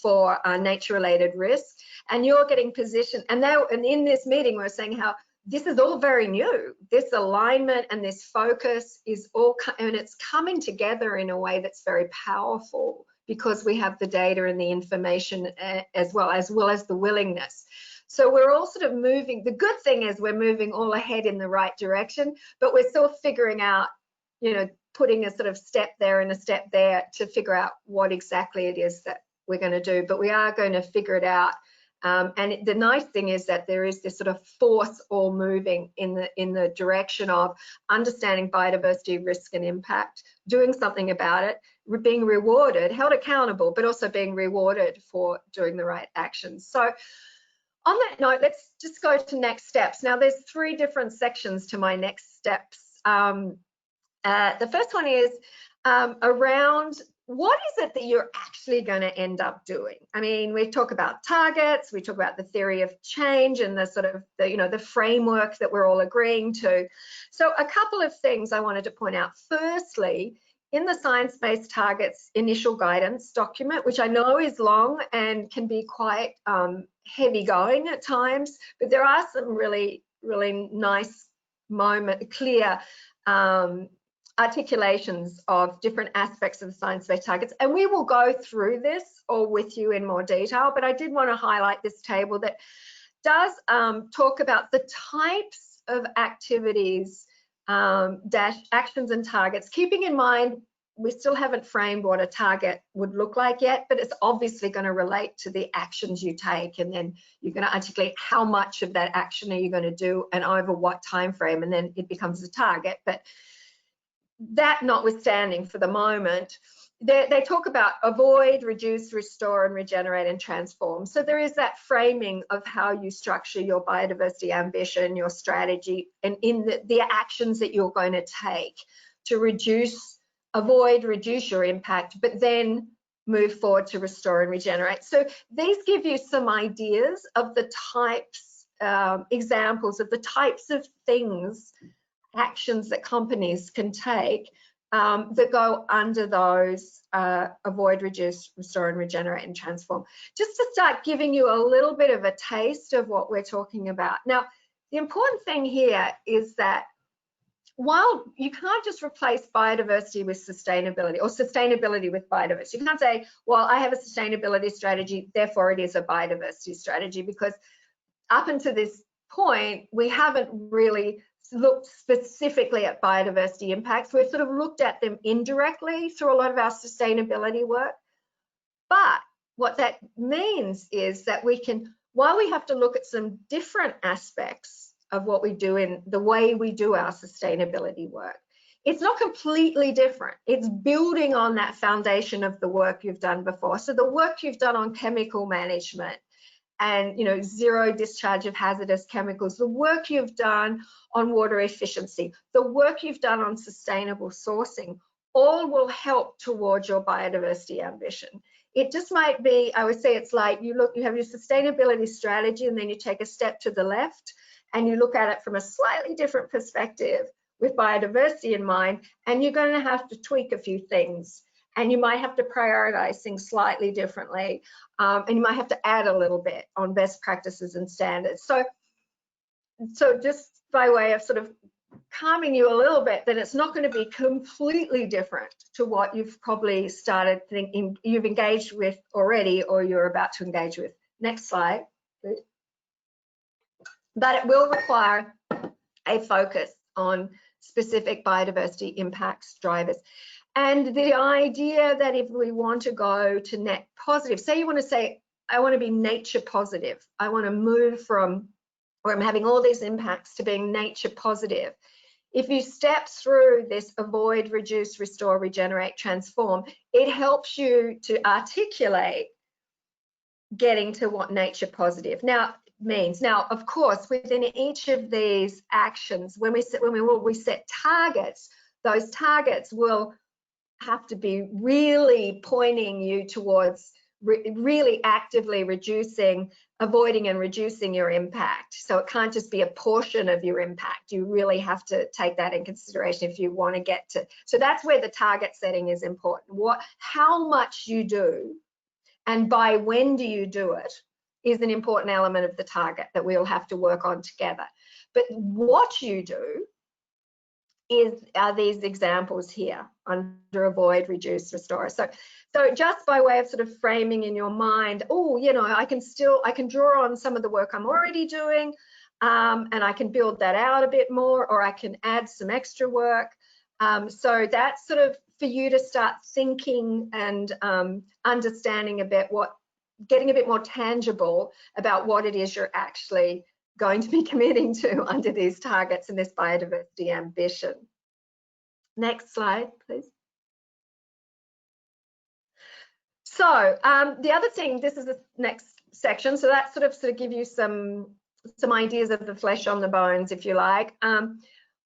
for nature-related risk, and you're getting positioned. And in this meeting, we're saying how this is all very new. This alignment and this focus is all, and it's coming together in a way that's very powerful because we have the data and the information as well as the willingness. So we're all sort of moving. The good thing is we're moving all ahead in the right direction, but we're still figuring out, you know, putting a sort of step there and a step there to figure out what exactly it is that we're going to do. But we are going to figure it out. And the nice thing is that there is this sort of force all moving in the direction of understanding biodiversity risk and impact, doing something about it, being rewarded, held accountable, but also being rewarded for doing the right actions. So on that note, let's just go to next steps. Now, there's 3 different sections to my next steps. The first one is around what is it that you're actually going to end up doing? I mean, we talk about targets, we talk about the theory of change and the sort of, the framework that we're all agreeing to. So a couple of things I wanted to point out. Firstly, in the Science-Based Targets initial guidance document, which I know is long and can be quite heavy going at times, but there are some really, really nice clear articulations of different aspects of the science-based targets. And we will go through this all with you in more detail, but I did want to highlight this table that does talk about the types of activities, actions and targets, keeping in mind we still haven't framed what a target would look like yet, but it's obviously going to relate to the actions you take, and then you're going to articulate how much of that action are you going to do and over what time frame, and then it becomes a target. But that notwithstanding, for the moment, they talk about avoid, reduce, restore, and regenerate and transform. So there is that framing of how you structure your biodiversity ambition, your strategy, and in the actions that you're going to take to reduce, avoid, reduce your impact, but then move forward to restore and regenerate. So these give you some ideas of the types, examples of the types of things, actions that companies can take that go under those avoid, reduce, restore, and regenerate and transform. Just to start giving you a little bit of a taste of what we're talking about. Now, the important thing here is that while you can't just replace biodiversity with sustainability or sustainability with biodiversity, you can't say, well, I have a sustainability strategy, therefore it is a biodiversity strategy, because up until this point, we haven't really looked specifically at biodiversity impacts. We've sort of looked at them indirectly through a lot of our sustainability work. But what that means is that we can, while we have to look at some different aspects of what we do in the way we do our sustainability work, it's not completely different. It's building on that foundation of the work you've done before. So the work you've done on chemical management and, you know, zero discharge of hazardous chemicals, the work you've done on water efficiency, the work you've done on sustainable sourcing, all will help towards your biodiversity ambition. It just might be, I would say it's like you have your sustainability strategy and then you take a step to the left and you look at it from a slightly different perspective with biodiversity in mind, and you're going to have to tweak a few things. And you might have to prioritize things slightly differently, and you might have to add a little bit on best practices and standards. So just by way of sort of calming you a little bit, that it's not going to be completely different to what you've probably started thinking, you've engaged with already, or you're about to engage with. Next slide, please. But it will require a focus on specific biodiversity impacts drivers. And the idea that if we want to go to net positive, say you want to say, I want to be nature positive. I want to move from where I'm having all these impacts to being nature positive. If you step through this avoid, reduce, restore, regenerate, transform, it helps you to articulate getting to what nature positive now means. Now, of course, within each of these actions, when we set targets, those targets will have to be really pointing you towards really actively reducing, avoiding and reducing your impact. So it can't just be a portion of your impact. You really have to take that in consideration if you want to get to. So that's where the target setting is important. How much you do and by when do you do it is an important element of the target that we'll have to work on together. But what you do are these examples here under avoid, reduce, restore. So just by way of sort of framing in your mind, oh, you know, I can draw on some of the work I'm already doing, and I can build that out a bit more, or I can add some extra work. So that's sort of for you to start thinking and understanding a bit getting a bit more tangible about what it is you're actually going to be committing to under these targets and this biodiversity ambition. Next slide, please. So the other thing, this is the next section, so that sort of give you some ideas of the flesh on the bones, if you like.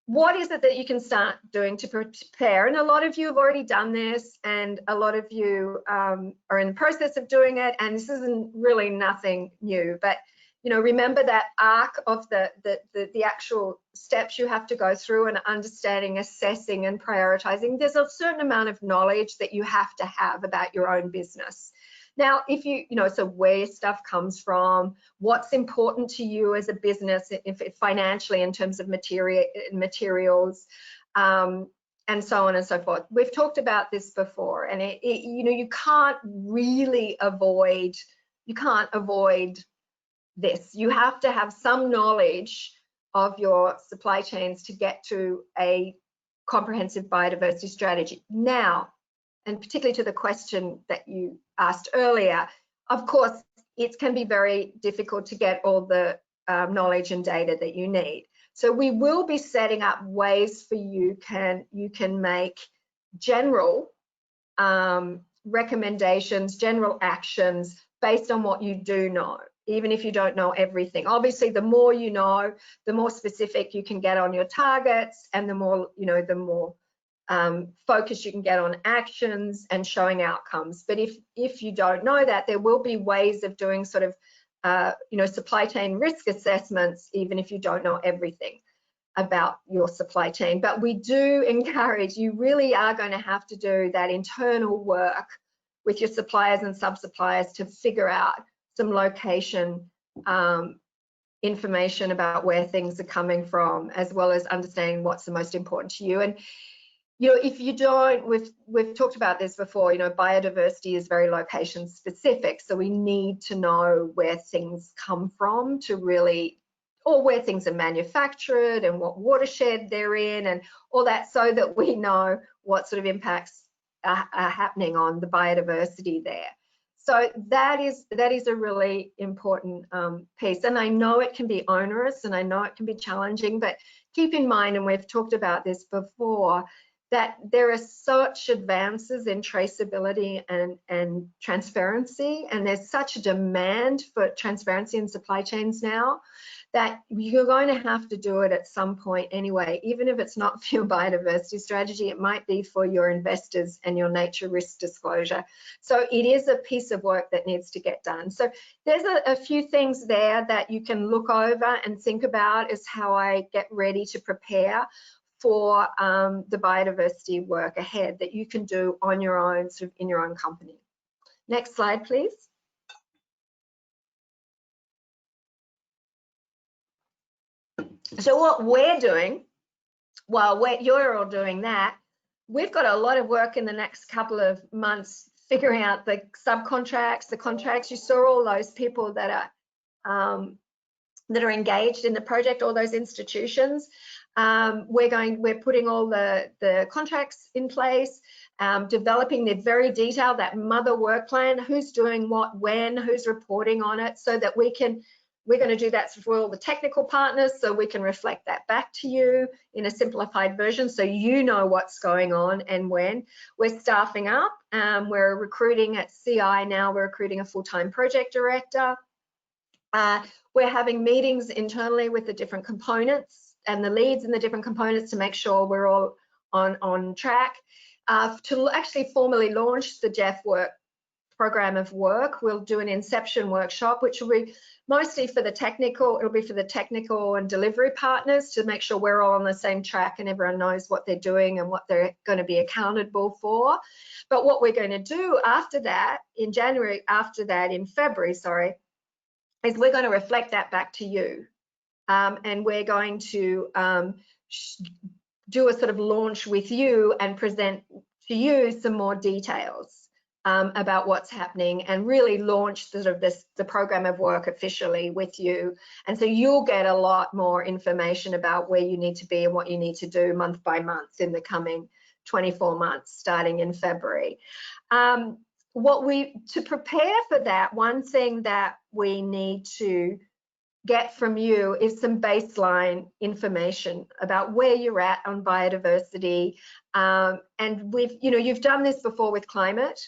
What is it that you can start doing to prepare? And a lot of you have already done this, and a lot of you are in the process of doing it, and this isn't really nothing new, but you know, remember that arc of the actual steps you have to go through and understanding, assessing and prioritizing. There's a certain amount of knowledge that you have to have about your own business. Now, if you know, so where stuff comes from, what's important to you as a business, if financially in terms of materials, and so on and so forth. We've talked about this before, and you know, you can't avoid this. You have to have some knowledge of your supply chains to get to a comprehensive biodiversity strategy. Now, and particularly to the question that you asked earlier, of course, it can be very difficult to get all the knowledge and data that you need. So we will be setting up ways for you can make general recommendations, general actions based on what you do know, even if you don't know everything. Obviously, the more you know, the more specific you can get on your targets, and the more, you know, the more focus you can get on actions and showing outcomes. But if you don't know that, there will be ways of doing sort of, you know, supply chain risk assessments, even if you don't know everything about your supply chain. But we do encourage, you really are going to have to do that internal work with your suppliers and sub-suppliers to figure out some location information about where things are coming from, as well as understanding what's the most important to you. And you know, if you don't, we've talked about this before, you know, biodiversity is very location specific, so we need to know where things come from to really, or where things are manufactured and what watershed they're in and all that, so that we know what sort of impacts are happening on the biodiversity there. So that is a really important piece. And I know it can be onerous and I know it can be challenging, but keep in mind, and we've talked about this before, that there are such advances in traceability and transparency, and there's such a demand for transparency in supply chains now, that you're going to have to do it at some point anyway. Even if it's not for your biodiversity strategy, it might be for your investors and your nature risk disclosure. So it is a piece of work that needs to get done. So there's a few things there that you can look over and think about as how I get ready to prepare for the biodiversity work ahead that you can do on your own, sort of in your own company. Next slide, please. So what we're doing, while you're all doing that, we've got a lot of work in the next couple of months figuring out the subcontracts, the contracts. You saw all those people that are engaged in the project, all those institutions. We're putting all the contracts in place, developing the very detailed, that mother work plan, who's doing what, when, who's reporting on it, so that we're going to do that for all the technical partners, so we can reflect that back to you in a simplified version, so you know what's going on and when. We're staffing up. We're recruiting at CI now. We're recruiting a full-time project director. We're having meetings internally with the different components and the leads in the different components to make sure we're all on track. To actually formally launch the Jeff program of work, we'll do an inception workshop, which will be mostly for the technical. It'll be for the technical and delivery partners to make sure we're all on the same track and everyone knows what they're doing and what they're going to be accountable for. But what we're going to do after that, in February, sorry, is we're going to reflect that back to you. And we're going to do a sort of launch with you and present to you some more details about what's happening, and really launch the program of work officially with you. And so you'll get a lot more information about where you need to be and what you need to do month by month in the coming 24 months, starting in February. To prepare for that, one thing that we need to get from you is some baseline information about where you're at on biodiversity. And you've done this before with climate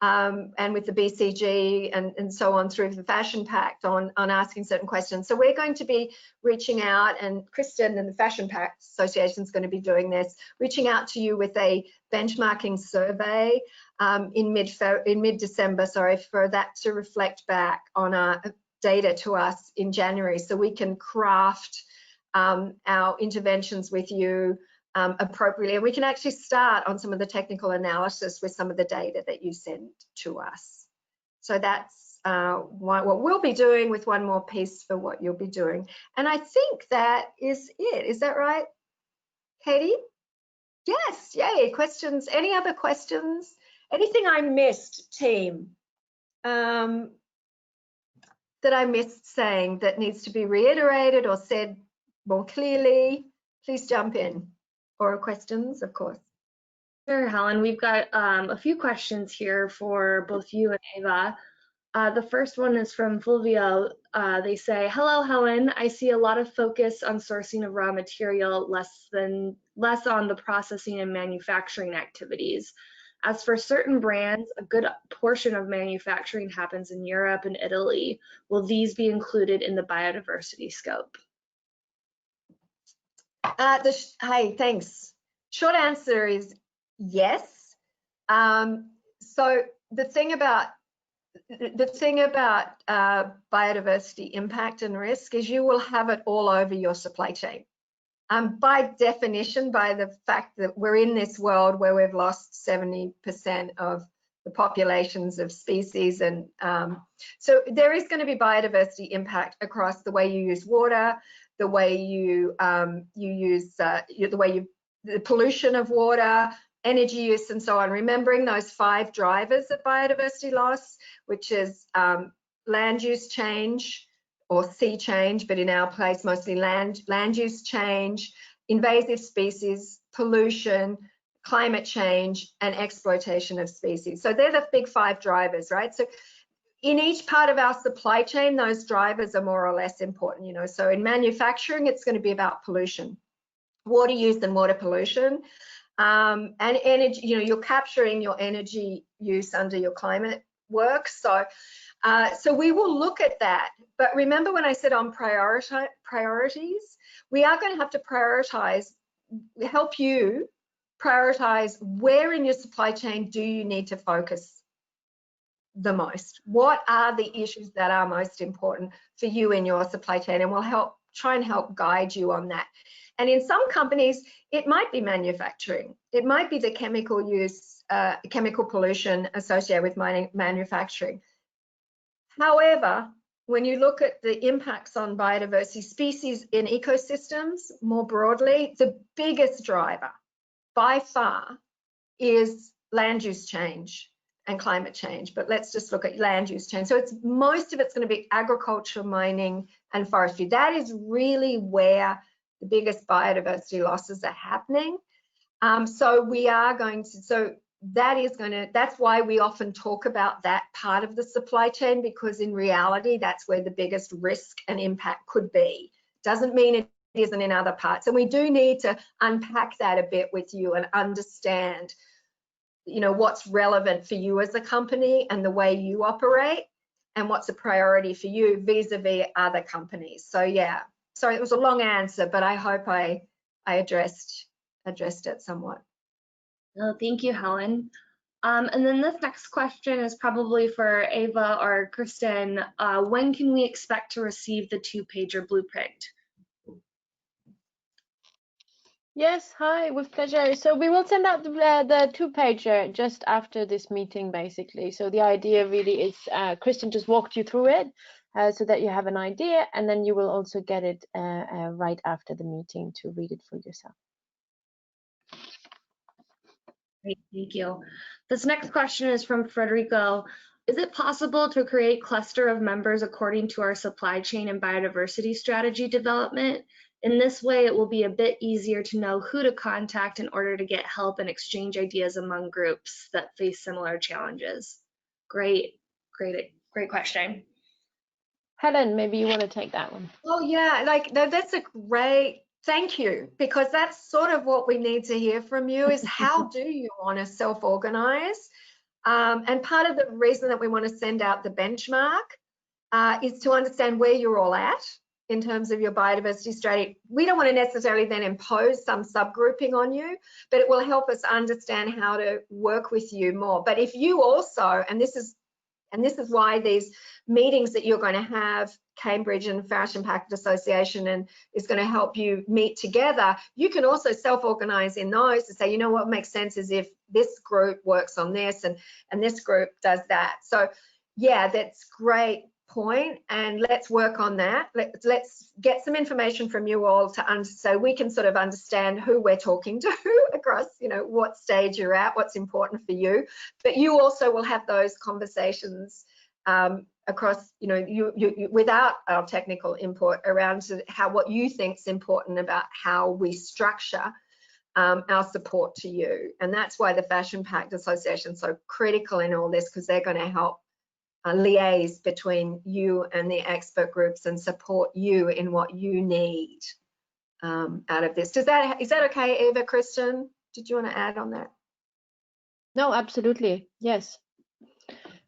and with the BCG and so on through the Fashion Pact on asking certain questions. So we're going to be reaching out, and Kristen and the Fashion Pact Association is going to be doing this, reaching out to you with a benchmarking survey in mid-December, for that to reflect back on our data to us in January, so we can craft our interventions with you appropriately, and we can actually start on some of the technical analysis with some of the data that you send to us. So that's what we'll be doing, with one more piece for what you'll be doing. And I think that is it. Is that right, Katie? Yes, yay, questions. Any other questions? Anything I missed, team? That I missed saying that needs to be reiterated or said more clearly? Please jump in. Or questions, of course. Sure, Helen. We've got a few questions here for both you and Eva. The first one is from Fulvio. They say, hello, Helen. I see a lot of focus on sourcing of raw material, less on the processing and manufacturing activities. As for certain brands, a good portion of manufacturing happens in Europe and Italy. Will these be included in the biodiversity scope? Hey, thanks. Short answer is yes. So the thing about biodiversity impact and risk is you will have it all over your supply chain. By definition, by the fact that we're in this world where we've lost 70% of the populations of species, and so there is going to be biodiversity impact across the way you use water, the way you the pollution of water, energy use, and so on. Remembering those 5 drivers of biodiversity loss, which is land use change, or sea change, but in our place, mostly land use change, invasive species, pollution, climate change, and exploitation of species. So they're the big 5 drivers, right? So in each part of our supply chain, those drivers are more or less important, you know. So in manufacturing, it's going to be about pollution, water use and water pollution, and energy, you know, you're capturing your energy use under your climate work. So we will look at that. But remember when I said on priorities, we are going to have to prioritize, help you prioritize where in your supply chain do you need to focus the most? What are the issues that are most important for you in your supply chain? And we'll try and help guide you on that. And in some companies, it might be manufacturing. It might be the chemical use, chemical pollution associated with manufacturing. However, when you look at the impacts on biodiversity, species in ecosystems more broadly, the biggest driver by far is land use change and climate change. But let's just look at land use change. So most of it's going to be agriculture, mining, and forestry. That is really where the biggest biodiversity losses are happening. So we are going to, so that's why we often talk about that part of the supply chain, because in reality, that's where the biggest risk and impact could be. Doesn't mean it isn't in other parts. And we do need to unpack that a bit with you and understand, you know, what's relevant for you as a company and the way you operate, and what's a priority for you vis-a-vis other companies. So yeah, sorry, it was a long answer, but I hope I addressed it somewhat. Oh, thank you, Helen. And then this next question is probably for Ava or Kristen. When can we expect to receive the 2-pager blueprint? Yes, hi, with pleasure. So we will send out the 2-pager just after this meeting, basically. So the idea really is, Kristen just walked you through it so that you have an idea, and then you will also get it right after the meeting to read it for yourself. Great, thank you. This next question is from Frederico. Is it possible to create cluster of members according to our supply chain and biodiversity strategy development? In this way, it will be a bit easier to know who to contact in order to get help and exchange ideas among groups that face similar challenges. Great question. Helen, maybe you want to take that one. Oh yeah, like that's a great, thank you, because that's sort of what we need to hear from you is how do you want to self-organize? And part of the reason that we want to send out the benchmark is to understand where you're all at in terms of your biodiversity strategy. We don't want to necessarily then impose some subgrouping on you, but it will help us understand how to work with you more. But if you also, and this is why these meetings that you're going to have, Cambridge and Fashion Pact Association, and is going to help you meet together, you can also self-organize in those to say, you know what makes sense is if this group works on this and this group does that. So yeah, that's great point, and let's work on that. Let's get some information from you all so we can sort of understand who we're talking to across, you know, what stage you're at, what's important for you. But you also will have those conversations across, you know, you without our technical input around what you think is important about how we structure our support to you. And that's why the Fashion Pact Association is so critical in all this, because they're going to help liaise between you and the expert groups and support you in what you need out of this. Is that okay, Eva, Kristen? Did you want to add on that? No, absolutely. Yes.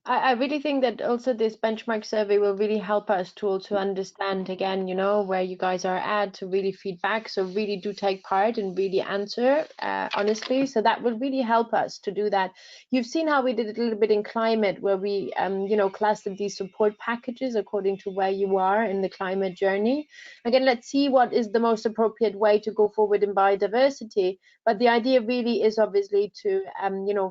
I really think that also this benchmark survey will really help us to also understand again, where you guys are at, to really feedback. So really do take part and really answer honestly. So that will really help us to do that. You've seen how we did it a little bit in climate, where we, clustered these support packages according to where you are in the climate journey. Again, let's see what is the most appropriate way to go forward in biodiversity. But the idea really is obviously to,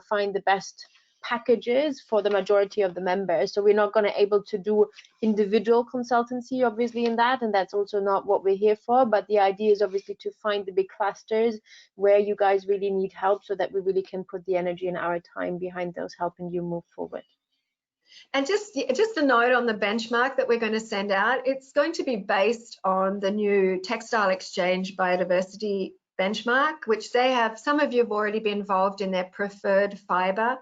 find the best packages for the majority of the members. So we're not going to able to do individual consultancy obviously in that, and that's also not what we're here for. But the idea is obviously to find the big clusters where you guys really need help, so that we really can put the energy and our time behind those helping you move forward. And just a note on the benchmark that we're going to send out, it's going to be based on the new Textile Exchange Biodiversity benchmark, which they have, some of you have already been involved in their preferred fibre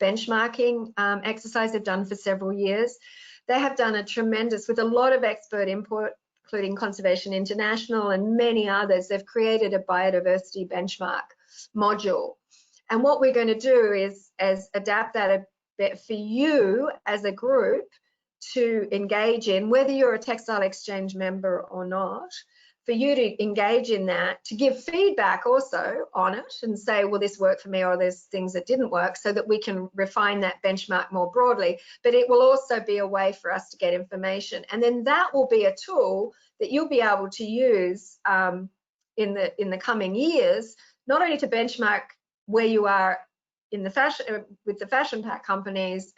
benchmarking exercise they've done for several years. They have done a tremendous, with a lot of expert input, including Conservation International and many others, they've created a biodiversity benchmark module. And what we're going to do is adapt that a bit for you as a group to engage in, whether you're a Textile Exchange member or not, for you to engage in that, to give feedback also on it and say, well, this worked for me, or there's things that didn't work, so that we can refine that benchmark more broadly. But it will also be a way for us to get information. And then that will be a tool that you'll be able to use in the coming years, not only to benchmark where you are in the fashion with the Fashion Pact companies,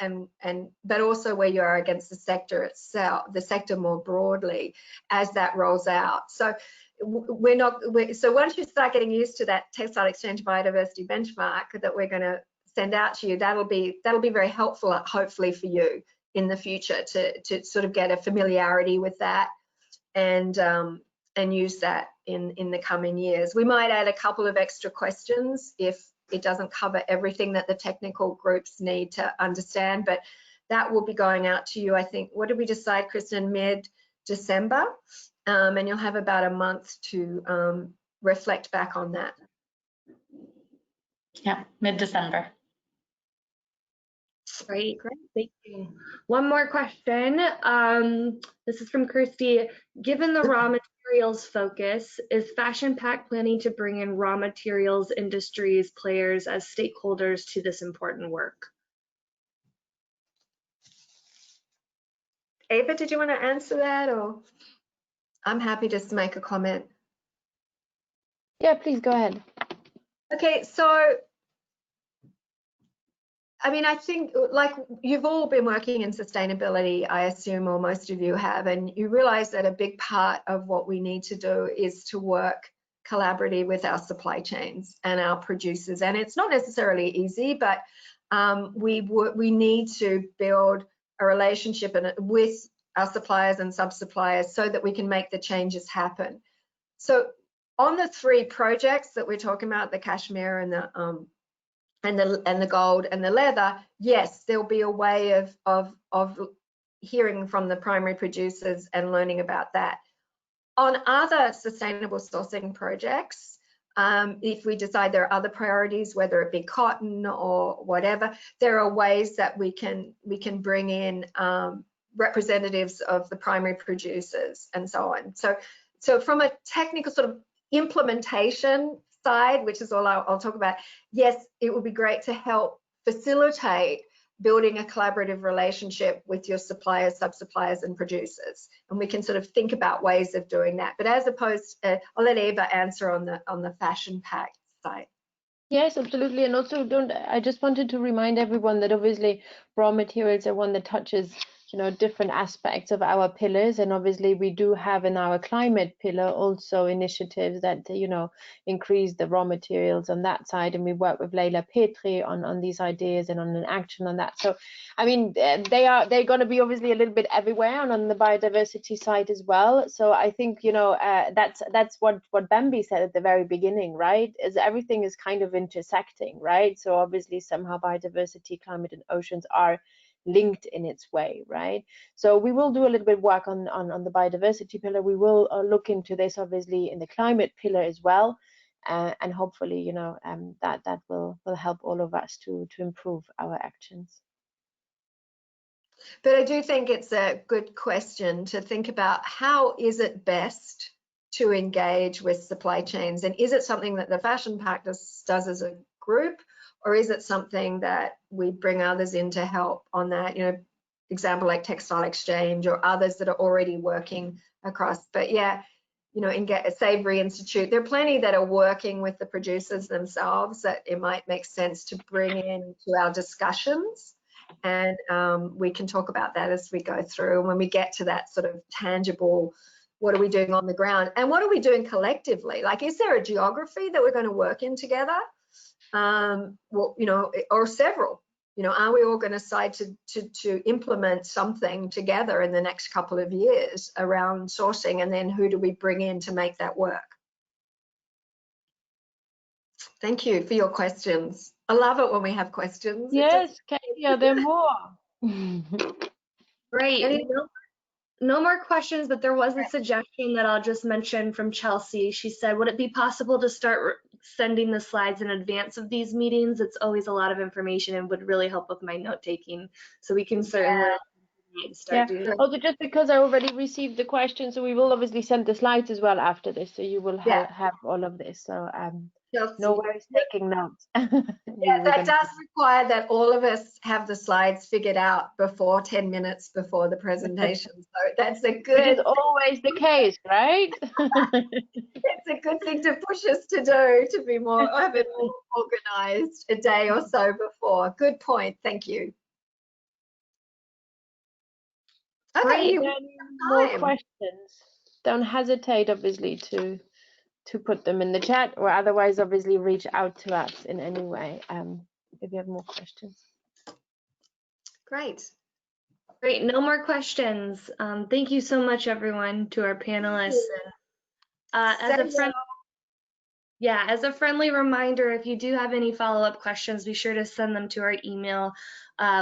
but also where you are against the sector itself, the sector more broadly, as that rolls out. So so once you start getting used to that Textile Exchange Biodiversity benchmark that we're going to send out to you, that'll be very helpful, hopefully, for you in the future to sort of get a familiarity with that and use that in the coming years. We might add a couple of extra questions if it doesn't cover everything that the technical groups need to understand, but that will be going out to you, I think. What did we decide, Kristen? Mid-December, and you'll have about a month to reflect back on that. Yeah, mid-December. Great, thank you. One more question. This is from Kirsty. Given the raw materials focus, is Fashion Pact planning to bring in raw materials industries players as stakeholders to this important work? Ava, did you want to answer that, or I'm happy just to make a comment? Yeah, please go ahead. Okay, so I mean, I think, like, you've all been working in sustainability, I assume, or most of you have, and you realize that a big part of what we need to do is to work collaboratively with our supply chains and our producers. And it's not necessarily easy, but we need to build a relationship with our suppliers and sub-suppliers so that we can make the changes happen. So on the 3 projects that we're talking about, the cashmere and the gold and the leather, yes, there'll be a way of hearing from the primary producers and learning about that. On other sustainable sourcing projects, if we decide there are other priorities, whether it be cotton or whatever, there are ways that we can bring in representatives of the primary producers and so on. So from a technical sort of implementation side, which is all I'll talk about, yes, it would be great to help facilitate building a collaborative relationship with your suppliers, sub-suppliers and producers, and we can sort of think about ways of doing that. But as opposed, I'll let Eva answer on the Fashion Pact side. Yes, absolutely. And also, I just wanted to remind everyone that obviously raw materials are one that touches, different aspects of our pillars. And obviously we do have in our climate pillar also initiatives that, increase the raw materials on that side. And we work with Leila Petri on these ideas and on an action on that. So, I mean, they're going to be obviously a little bit everywhere and on the biodiversity side as well. So I think, that's what Bambi said at the very beginning, right? Is everything is kind of intersecting, right? So obviously somehow biodiversity, climate and oceans are linked in its way, right? So we will do a little bit of work on the biodiversity pillar. We will look into this obviously in the climate pillar as well. and hopefully, you know, that will help all of us to improve our actions. But I do think it's a good question to think about, how is it best to engage with supply chains? And is it something that the Fashion Pact does as a group, or is it something that we bring others in to help on that? You know, example like Textile Exchange or others that are already working across. But yeah, you know, in Savory Institute, there are plenty that are working with the producers themselves that it might make sense to bring in to our discussions. And we can talk about that as we go through. And when we get to that sort of tangible, what are we doing on the ground? And what are we doing collectively? Like, is there a geography that we're going to work in together? Well, you know, or several? You know, are we all going to decide to implement something together in the next couple of years around sourcing? And then who do we bring in to make that work? Thank you for your questions. I love it when we have questions. Yes, Katie, are there more? Great. No more questions, but there was a suggestion that I'll just mention from Chelsea. She said, would it be possible to start sending the slides in advance of these meetings? It's always a lot of information and would really help with my note taking. So we can certainly start doing that. Also, just because I already received the question, so we will obviously send the slides as well after this, so you will have all of this. So no worries taking notes. Yeah, that does require that all of us have the slides figured out before 10 minutes before the presentation. So that's a good. Which is always the case, right? It's a good thing to push us to do, to be more organized a day or so before. Good point. Thank you. Okay, more questions? Don't hesitate, obviously, to put them in the chat, or otherwise, obviously, reach out to us in any way if you have more questions. Great. Great. No more questions. Thank you so much, everyone, to our panelists. As a friendly reminder, if you do have any follow-up questions, be sure to send them to our email,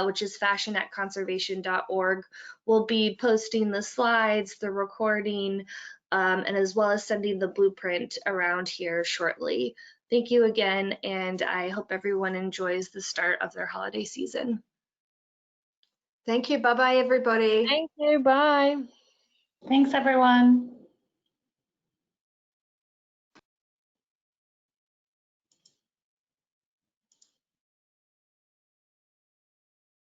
which is fashion@conservation.org. We'll be posting the slides, the recording, and as well as sending the blueprint around here shortly. Thank you again, and I hope everyone enjoys the start of their holiday season. Thank you. Bye-bye, everybody. Thank you. Bye. Thanks, everyone.